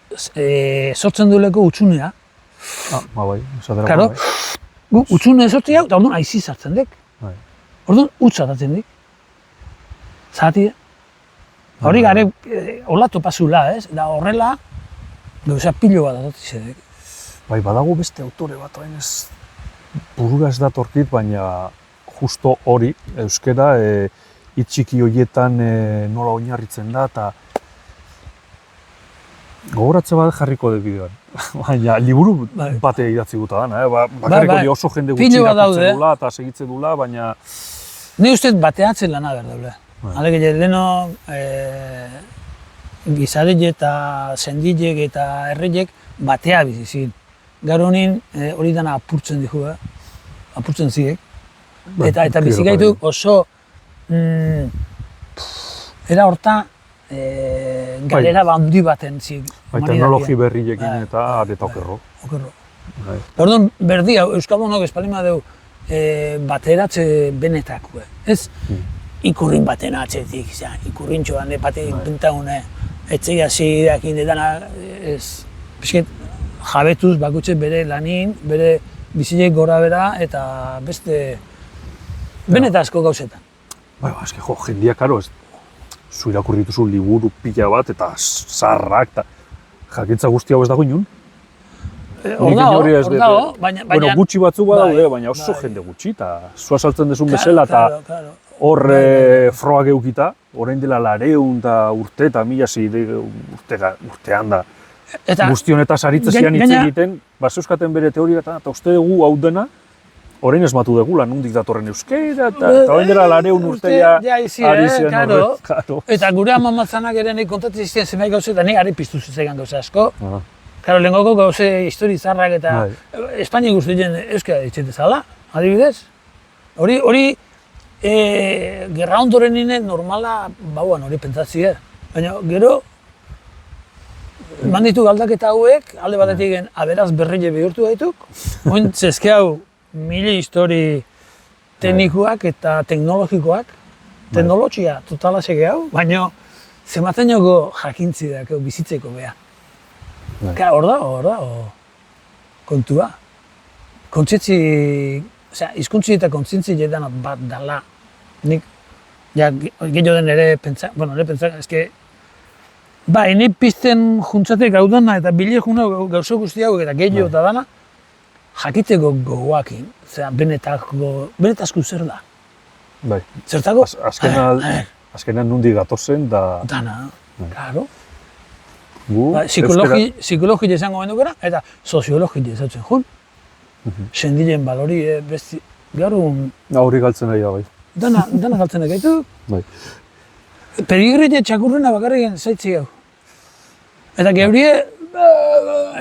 [SPEAKER 2] sortzen dueleko utzunea.
[SPEAKER 1] Bai, esatera.
[SPEAKER 2] Karo, guk utzunea sortzen hau, eta orduan aizi sartzen dek. Orduan utz atatzen dik. Zeratik, hori gare, hola topazula, ez? Da horrela, gauza pilo bat atatizedek.
[SPEAKER 1] Bai, badago beste autore bat, hain ez burura ez datorkit, baina justo hori, euskera, hitz-txiki horietan nola oinarritzen da, eta gogoratze bat jarriko dut bideoan. Baina, liburu bate idatzi guta dana, bakarrik hori oso jende gutxi irakurtzen dula eta segitzen dula, baina...
[SPEAKER 2] Ni ustez bateatzen lana berdaule. Alek, leheno gizarek eta sendilek eta herriek batea bizizin. Gaur honin hori dana apurtzen dihu, apurtzen ziek. Eta bizikaituk oso era horta galera handi baten ziek.
[SPEAKER 1] Teknologi berriekin eta areta okerro.
[SPEAKER 2] Orduan, berdi, Euskaldunok espalima dugu bateratze benetako, ez? Ikurrin baten atzetik, ikurrintxoan baten pintaune, etzei hasi dakin edana, ez, pixket, jabetuz bakutxe bere lanin, bere bizilek gora bera eta beste benetazko gauzetan.
[SPEAKER 1] Bai, eske jo, jendia, karo, zu irakurri dituzu liburu pila bat eta zarrak, eta jakintza guzti hau ez dago inun?
[SPEAKER 2] Hor dago, baina...
[SPEAKER 1] Bueno, gutxi batzuk badaude, baina oso jende gutxi, eta zu asaltzen duzun bezala, eta hor froak eukita, orain dela 200 urte eta 1000 urtean da. Guzti honetaz aritzezian hitz egiten, zeuskaten bere teoria eta uste dugu hau dena, orain esmatu dugula, nondik datorren euskera, eta orain dela 200 urtea ari zen horret.
[SPEAKER 2] Eta gure amamatzanak ere nahi kontatzen zizien zenbait gauze, eta nahi ari piztu zitzaigan gauze asko. Karo, lehengoko gauze histori zarrak eta Espainia guztien euskara ditxete zala, adibidez. Hori, gerra ondoren nire normala, bauan hori pentsatzia. Baina gero, eman ditu galdaketa hauek, alde batetik aberaz berrile bihurtu gaituk. Oin zezke hau, mili histori teknikoak eta teknologikoak, teknologia totala sege hau, baina zematen joko jakintzi da, bizitzeko beha. Hor dago, kontua. Kontzientzi, hizkuntzi eta kontzientzi jetan bat dala. Nik, gehiago den ere pentsa, eske, ene pizten juntzatek gaudana eta bile juna gauzo guzti hau eta gehiago eta dana, jakiteko gogoakin, benetazko zer da.
[SPEAKER 1] Bai.
[SPEAKER 2] Zertako?
[SPEAKER 1] Azkenan nondik gatozen da...
[SPEAKER 2] Dana, karo. Psikologia izango gendukera eta soziologia izautzen jun. Sendilen balori besti, gaur egun...
[SPEAKER 1] Hori galtzen nahi da, bai.
[SPEAKER 2] Dana galtzen nahi gaitu.
[SPEAKER 1] Bai.
[SPEAKER 2] Pedigrite txakurrena bakarrik zaitzi hau. Eta geurie,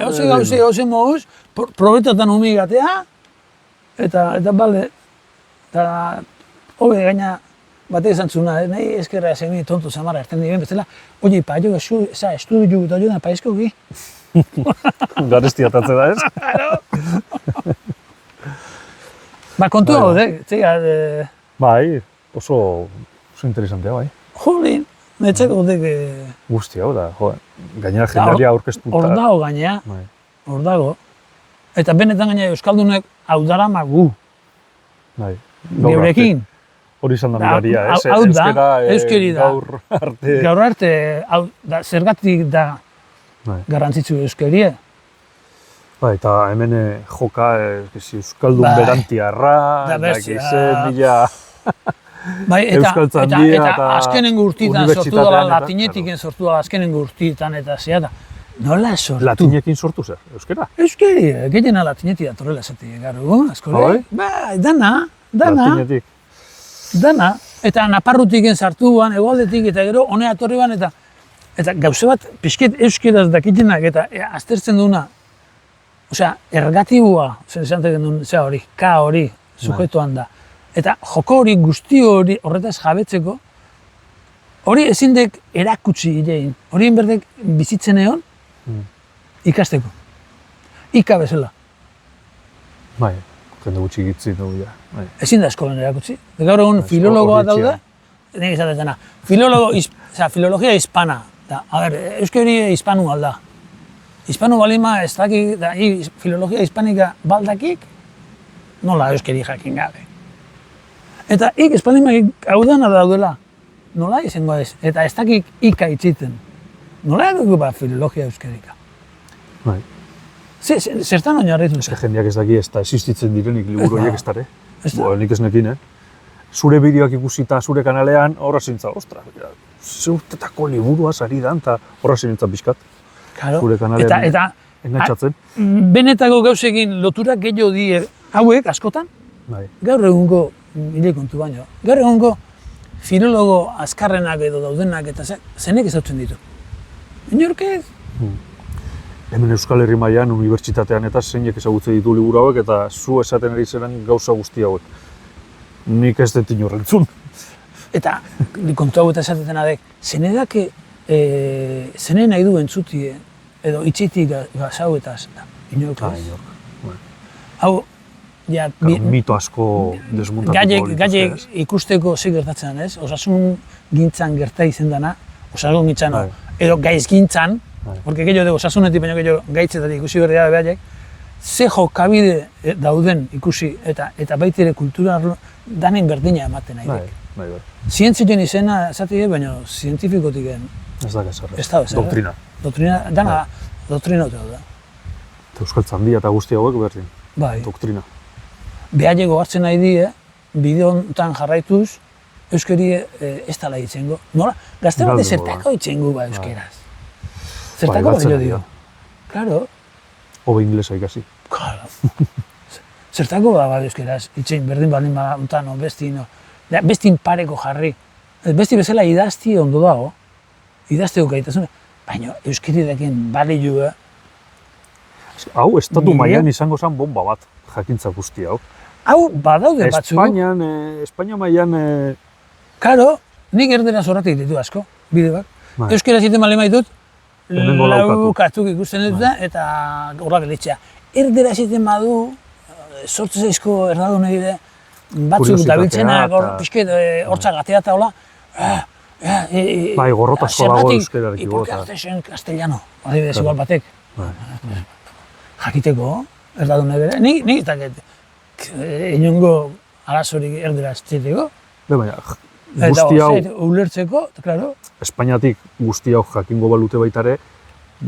[SPEAKER 2] gauze moduz, probetatan humigatea, eta bale, eta hobe gaina bate izan zuna, nahi eskerra zemini tonto zamara erten diren bezala, oie, paio, estudio eta jodan paizko gi.
[SPEAKER 1] Garesti atatze da, ez?
[SPEAKER 2] Kontua hau,
[SPEAKER 1] Bai, oso interesantea, bai.
[SPEAKER 2] Jolin, netzeko dek...
[SPEAKER 1] Guzti hau da, gainera jendaria aurkeztuta.
[SPEAKER 2] Hor dago gainera, hor dago. Eta benetan gainera Euskaldunek hau dara magu.
[SPEAKER 1] Bai.
[SPEAKER 2] Geurekin.
[SPEAKER 1] Hori izan da miraria, ez?
[SPEAKER 2] Hau da, euskeri da.
[SPEAKER 1] Gaur arte.
[SPEAKER 2] Gaur arte, zergatik da garrantzitsu euskeria.
[SPEAKER 1] Eta hemen joka Euskaldun berantiarra, mila Euskaltzandia
[SPEAKER 2] eta azkenengo urtitan sortu dela, latinetiken sortu dela azkenengo urtitan eta zea da. Nola sortu?
[SPEAKER 1] Latinekin sortu zer, euskera?
[SPEAKER 2] Euskeri, gehiena latinetik datorrela esatik, garo, askore. Bai, dana.
[SPEAKER 1] Latinetik.
[SPEAKER 2] Dana, eta Naparrutiken sartu ban, egualdetik eta gero honea etorri ban, eta gauze bat pixket euskeraz dakitenak eta aztertzen duna, ergatibua, hori, ka hori, sujetuan da. Eta joko hori, guzti hori, horretaz jabetzeko, hori ezindek erakutsi idein, hori enberdek bizitzen egon, ikasteko. Ika bezala.
[SPEAKER 1] Bai. Jende gutxi gitzi dugu, ja.
[SPEAKER 2] Ezin da eskolan erakutsi. Gaur egun filologoa daude, nik izatetena, filologia hispana. Euskeri hispanu alda. Hispanu balima ez dakik, filologia hispanika baldakik, nola euskeri jakin gabe. Eta espalima hau dana daudela, nola izango ez, eta ez dakik ika itxiten. Nola dugu filologia euskerika.
[SPEAKER 1] Bai.
[SPEAKER 2] Zertan oinarritu?
[SPEAKER 1] Ez jendeak ez daki ez da existitzen direnik liburu horiek ez dare. Nik ez nekin, Zure bideoak ikusita zure kanalean, horra zintza, ostra, zeurtetako liburua zari da, eta horra zintza pixkat. Zure kanalean engaitzatzen.
[SPEAKER 2] Benetako gauzekin loturak gehiago di hauek askotan, gaur egungo, nire kontu baino, gaur egungo filologo azkarrenak edo daudenak eta zenek ezautzen ditu. Inorkez?
[SPEAKER 1] Hemen Euskal Herri mailan, unibertsitatean eta zeinek ezagutzen ditu liburu hauek eta zu esaten ari zeren gauza guzti hauek. Nik ez dut inorrentzun.
[SPEAKER 2] Eta kontu hau eta esaten adek, zenedak zene nahi du entzuti edo itxitik gazauetaz, inorkez.
[SPEAKER 1] Inork.
[SPEAKER 2] Hau, ja,
[SPEAKER 1] mito asko desmontatuko
[SPEAKER 2] gaiek ikusteko ze gertatzen, ez? Osasun gintzan gerta izen dana, osasun gintzan, edo gaiz gintzan, porque gehiago dugu osasunetik baino gehiago gaitzetatik ikusi berri da behaiek, ze jokabide dauden ikusi eta baitire kultura danen berdina ematen nahi.
[SPEAKER 1] Bai.
[SPEAKER 2] Zientzien izena esatik, baina zientifikotik
[SPEAKER 1] ez da gezarra.
[SPEAKER 2] Ez da,
[SPEAKER 1] Doktrina.
[SPEAKER 2] Dana doktrina da.
[SPEAKER 1] Euskaltzandia eta guzti hauek berdin.
[SPEAKER 2] Bai.
[SPEAKER 1] Doktrina.
[SPEAKER 2] Behaieko hartzen nahi die, bideo honetan jarraituz, euskeri ez dala hitzengo. Nola? Gazte bat zertako hitzengo ba euskeraz. Zertako bat dio. Claro.
[SPEAKER 1] Hobe inglesa ikasi.
[SPEAKER 2] Claro. Zertako ba euskeraz hitzein berdin baldin ba honetan bestin pareko jarri. Besti bezala idazti ondo dago. Idazteko gaitasuna. Baina euskeri deken balioa.
[SPEAKER 1] Hau, estatu mailan izango zen bomba bat, jakintza guzti hau.
[SPEAKER 2] Hau, badaude batzuk.
[SPEAKER 1] Espainia mailan...
[SPEAKER 2] Karo, nik erderaz horretik ditu asko, bideoak. Euskera ziten bali maitut, laukatuk ikusten dut da, eta horrak elitzea. Erdera ziten badu, sortze zaizko erdadun egide, batzuk dabiltzenak, hortzak gatea eta hola,
[SPEAKER 1] bai, gorrotasko dago euskerarekin
[SPEAKER 2] gota. ¿Y por qué haces en castellano? Adibidez igual batek. Jakiteko, erdadun egide. Nik eta inongo arazorik erderaz ziteko.
[SPEAKER 1] Baina, guzti hau...
[SPEAKER 2] Ulertzeko, klaro.
[SPEAKER 1] Espainiatik guzti hau jakingo balute baitare,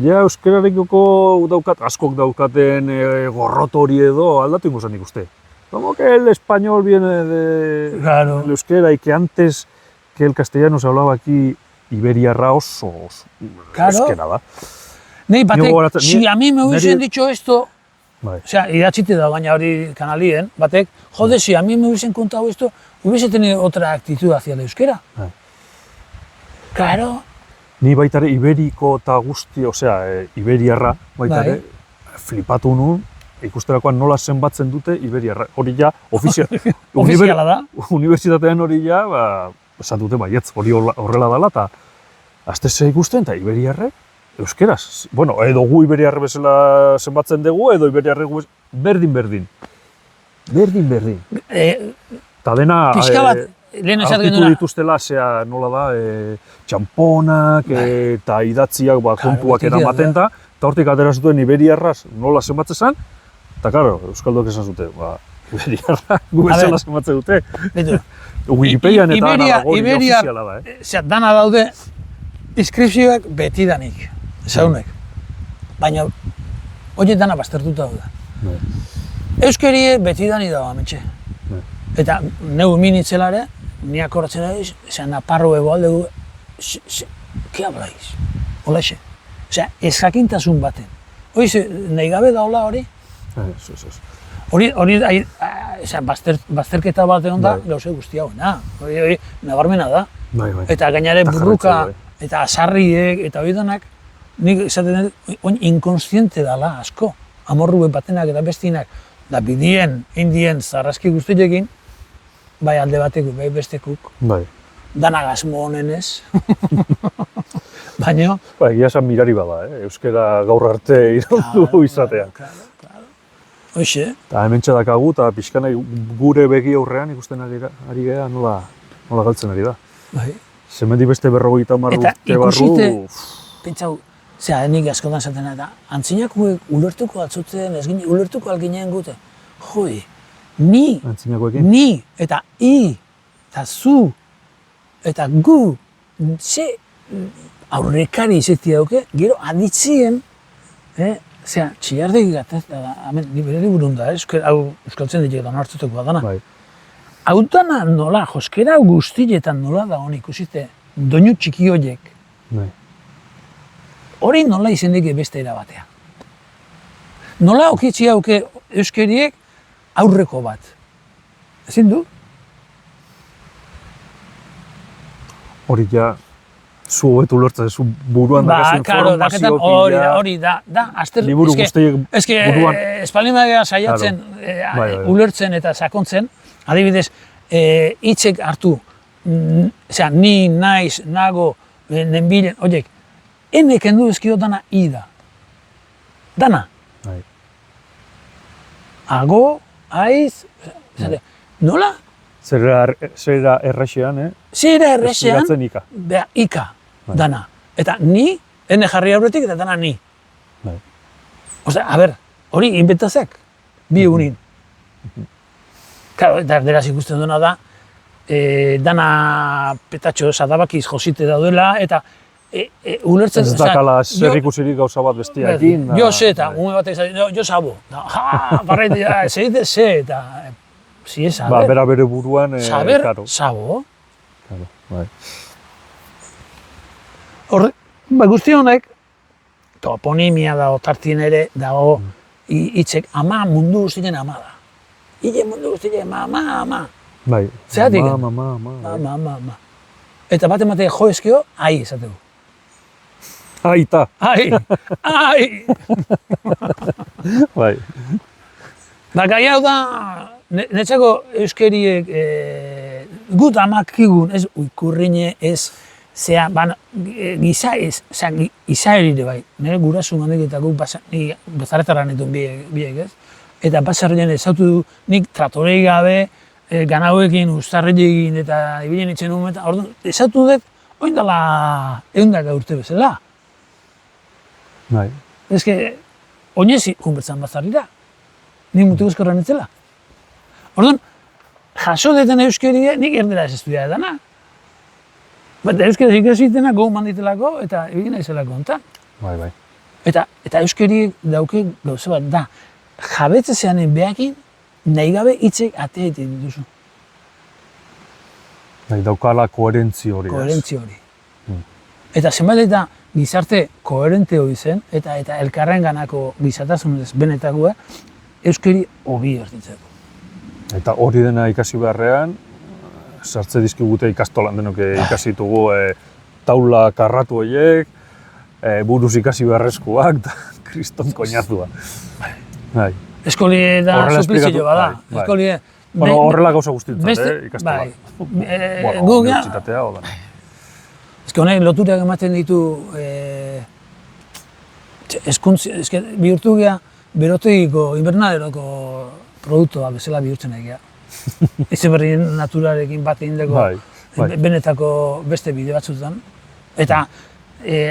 [SPEAKER 1] ja euskerarekiko askok daukaten gorroto hori edo aldatu ingo zen ikuste. Como que el español viene del euskera y que antes que el castellano se hablaba aquí iberiarra oso euskera da.
[SPEAKER 2] Nei batek, si a mí me hubiesen dicho esto, o sea, idatzite da baina hori kanalien, batek, jode, si a mí me hubiesen contado esto, hubiese tenido otra actitud hacia el euskera. Claro.
[SPEAKER 1] Ni baitare iberiko eta guzti, osea, iberiarra baitare, flipatu nun, ikusterakoan nola zenbatzen dute iberiarra. Hori ja,
[SPEAKER 2] ofiziala da.
[SPEAKER 1] Unibertsitatean hori ja, esan dute baietz, hori horrela dela, eta azte ikusten, eta iberiarrek, euskeraz. Bueno, edo gu iberiarre bezala zenbatzen dugu, edo iberiarre berdin. Berdin. Eta dena aurkitu dituztela, nola da, txamponak eta idatziak kontuak eramaten da, eta hortik atera zuten iberiarraz nola zenbatzen zen, eta karo, euskaldok esan zuten, iberiarra gu bezala zenbatzen dute. Wikipedian eta dana dago hori ofiziala da.
[SPEAKER 2] Dana daude, inskripzioak betidanik, zaunek. Baina, hori dana baztertuta daude. Euskeri betidani dago ametxe. Eta neu minitzelare, niak horretzen egiz, naparro egoalde gu, ¿qué habláis? Olaxe. Osea, ez jakintasun baten. Hori, nahi gabe daula hori? Hori, bazterketa bat egon da, gauze guzti hau, hori nabarmena da. Eta gainare burruka, eta asarriek, eta hori danak, nik esaten dut, inkonstiente dala asko. Amorru batenak eta bestinak, da bidien, indien, zarrazki guztiekin, bai alde batek, bai bestekuk. Dana gazmo honenez. Baina...
[SPEAKER 1] Egia esan mirari bada, euskera gaur arte iraundu izatea.
[SPEAKER 2] Hoxe.
[SPEAKER 1] Eta hemen txadakagu, eta pixkanai gure begi aurrean ikusten ari gara nola galtzen ari da. Zemendi beste 50 urte barru...
[SPEAKER 2] Eta ikusite, pentsau, nik askotan zaten eta antzinakoek ulertuko atzuten, ulertuko alginean gute. Joi, ni, eta i, eta zu, eta gu, ze aurrekari izeti dauke, gero aditzien, txillardegi gatez, hemen, ni bereri burun da, hau euskaltzen ditek da hartzutekoa dana. Hau dana nola, joskera guztietan nola da honi ikusite, doinu txiki horiek. Hori nola izendik beste erabatea. Nola okitzi hauke euskeriek aurreko bat. Ezin du?
[SPEAKER 1] Hori ja, zu hobetu ulertzen, zu buruan dakazu informazio pila...
[SPEAKER 2] Hori da,
[SPEAKER 1] liburu guztiek buruan...
[SPEAKER 2] Espalimadea saiatzen, ulertzen eta sakontzen, adibidez, hitzek hartu, ni, naiz, nago, nenbilen, horiek, enek endu ezkio dana i da. Dana. Ago, aiz, esate, nola?
[SPEAKER 1] Zera errexean,
[SPEAKER 2] Zera errexean,
[SPEAKER 1] Esplikatzen ika.
[SPEAKER 2] beha, ika, dana. Eta ni, ene jarri aurretik, eta dana ni.
[SPEAKER 1] Bai.
[SPEAKER 2] Osea, a ber, hori inventazak, bi egunin. Claro, eta erderaz ikusten duena da, dana petatxo sadabakiz josite daudela, eta ulertzen...
[SPEAKER 1] Ez dakala zer ikusirik gauza bat bestiakin.
[SPEAKER 2] Jo ze, eta ume batek zaten, jo sabo. Barraite, ze, eta... Si ez,
[SPEAKER 1] Ba, bera bere buruan,
[SPEAKER 2] saber,
[SPEAKER 1] karo.
[SPEAKER 2] sabo.
[SPEAKER 1] Karo, bai.
[SPEAKER 2] Hor, ba, guzti honek, toponimia dago, tartien ere, dago, hitzek, ama mundu guztien ama da. Ile mundu guztien, ama.
[SPEAKER 1] Bai,
[SPEAKER 2] Zeratik?
[SPEAKER 1] ama.
[SPEAKER 2] Eta bat emate jo eskio, ai esateko.
[SPEAKER 1] Aita,
[SPEAKER 2] Ai!
[SPEAKER 1] bai.
[SPEAKER 2] Da, gai hau da, netzako euskeriek gut amakigun, ez ikurrine, ez zea, giza ez, izaerire bai, nire gurasun handik eta guk ni bezaretara nituen biek ez, eta basarrean ezautu du nik tratorei gabe, ganauekin, uztarrekin eta ibilen itzen eta orduan, ezautu dut, oin dela 100 urte bezala.
[SPEAKER 1] Bai.
[SPEAKER 2] Ez que, oinezi junbertzan bazarrira, nik mutu guzkorren etzela. Orduan, jaso deten euskeria nik erdera ez estudia edana. Eta euskera ikasitena gau manditelako eta egin naizelako hontan.
[SPEAKER 1] Bai.
[SPEAKER 2] Eta euskeriek dauke gauza bat da, jabetzezeanen behakin nahi gabe hitzek atea egiten dituzu.
[SPEAKER 1] Bai, daukala koherentzi hori.
[SPEAKER 2] Koherentzi hori. Eta zenbat eta gizarte koherente hori zen, eta elkarren ganako gizatasunez benetakoa, euskeri hobi erditzeko.
[SPEAKER 1] Eta hori dena ikasi beharrean, sartze dizkigute ikastolan denok ikasitugu taula karratu horiek, buruz ikasi beharrezkoak, da kriston koinazua. Bai.
[SPEAKER 2] Eskoli da suplizio bada. Eskoli
[SPEAKER 1] bueno, horrela gauza guztientzat, ikastola.
[SPEAKER 2] Bai.
[SPEAKER 1] Unibertsitatea, o da.
[SPEAKER 2] Eske honek loturak ematen ditu eske bihurtu gea berotegiko invernaderoko produktua bezala bihurtzen egia. Eze berri naturarekin bat egindeko benetako beste bide batzutan. Eta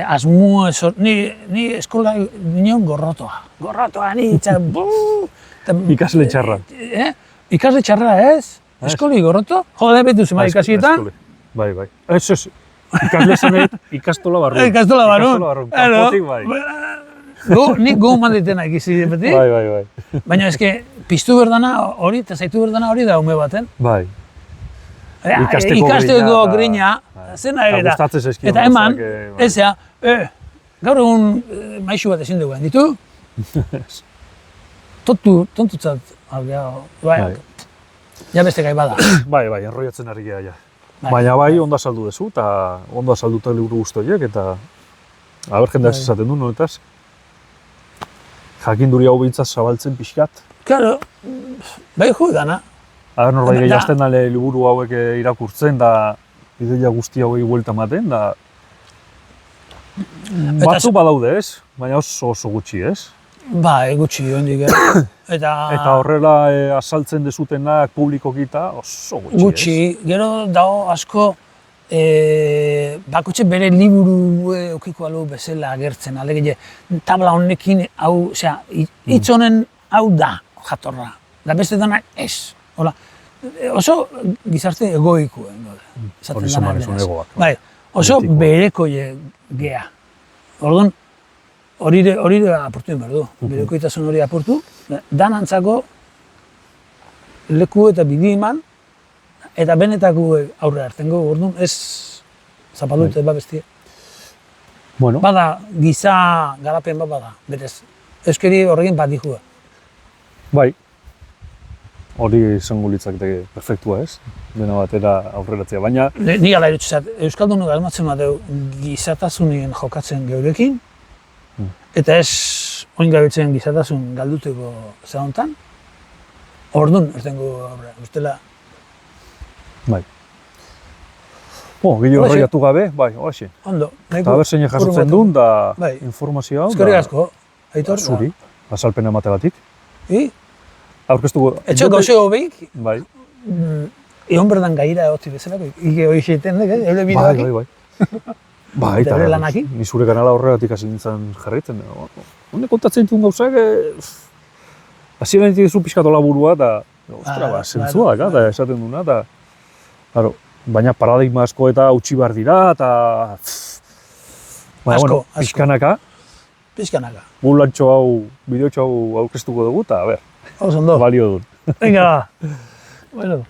[SPEAKER 2] asmo ni eskola nion gorrotoa. Gorrotoa ni itxan.
[SPEAKER 1] Ikasle txarra.
[SPEAKER 2] Ikasle txarra ez? Eskoli gorroto? Jode betu zema ikasietan.
[SPEAKER 1] Bai. Ez. Ikasle zenet, ikastola barrun.
[SPEAKER 2] Ikastola barrun.
[SPEAKER 1] Kanpotik bai.
[SPEAKER 2] Nik gu manditena ikisi beti.
[SPEAKER 1] Bai.
[SPEAKER 2] Baina eske, piztu berdana hori, eta zaitu berdana hori da ume baten.
[SPEAKER 1] Bai.
[SPEAKER 2] Ikasteko grina, zena ere da. Eta eman, ezea, gaur egun maixu bat ezin dugu ditu. Tontutzat, bai. Ja beste gai bada.
[SPEAKER 1] Bai, enroiatzen ari geha, ja. Baina bai, onda saldu dezu, eta onda salduta liburu guztoiek, eta aber jendea esaten du, honetaz. Jakinduri hau behintzat zabaltzen pixkat.
[SPEAKER 2] Claro, bai jo dana.
[SPEAKER 1] Aber norbait gehiazten dale liburu hauek irakurtzen, da ideia guzti hauei buelta ematen, da... Batzu badaude ez, baina oso gutxi ez.
[SPEAKER 2] Bai, gutxi hondik Eta
[SPEAKER 1] horrela azaltzen dezutenak publikokita oso gutxi ez.
[SPEAKER 2] Gero dago asko bakotxe bere liburu eukiko alu bezala agertzen, alegia tabla honekin hau, osea, hitz honen hau da jatorra, da beste dana ez. Hola, oso gizarte egoikoen.
[SPEAKER 1] Hori zemarezun egoak.
[SPEAKER 2] Bai, oso bereko gea. Orduan, hori aportuen behar du, berekoitasun hori aportu, danantzako leku eta bidi eman, eta benetako aurre hartengo, orduan ez zapaldute bat bestia.
[SPEAKER 1] Bueno.
[SPEAKER 2] Bada, giza garapen bat bada, berez. Euskeri horrekin bat dihua.
[SPEAKER 1] Bai. Hori izango litzakete perfektua ez, dena batera aurreratzea, baina...
[SPEAKER 2] Ni ala irutxezat, Euskaldunok almatzen bat gizatasunien jokatzen geurekin, eta ez oin gabetzen gizatasun galduteko zehontan, orduan ertengo aurre, ustela.
[SPEAKER 1] Bai. Gile horreiatu gabe, bai, hoxe.
[SPEAKER 2] Ondo.
[SPEAKER 1] Eta haber zein jasotzen duen, da informazio hau.
[SPEAKER 2] Eskerrik asko, Aitor.
[SPEAKER 1] Zuri, azalpena emategatik. aurkeztuko.
[SPEAKER 2] Etxo gauzeo behik,
[SPEAKER 1] Bai,
[SPEAKER 2] egon berdan gaira egotzi bezalako, ike hori xeiten dek, eule
[SPEAKER 1] bai,
[SPEAKER 2] bideoak.
[SPEAKER 1] bai, bai. Bai, eta
[SPEAKER 2] Bere lanakin?
[SPEAKER 1] ni zure kanala horregatik hasi nintzen jarraitzen. Honek kontatzen dituen gauzak, hasieran ditu zu pixkatu laburua, eta ostra, ba, zentzua daka, eta esaten duna, eta claro, baina paradigma asko eta utzi behar dira, eta baina,
[SPEAKER 2] Asko,
[SPEAKER 1] bueno,
[SPEAKER 2] asko.
[SPEAKER 1] pixkanaka,
[SPEAKER 2] Pizkanaka.
[SPEAKER 1] gu lantxo hau, bideotxo hau aurkeztuko dugu, eta, ber,
[SPEAKER 2] Oso ondo.
[SPEAKER 1] balio dut.
[SPEAKER 2] Venga. Bueno.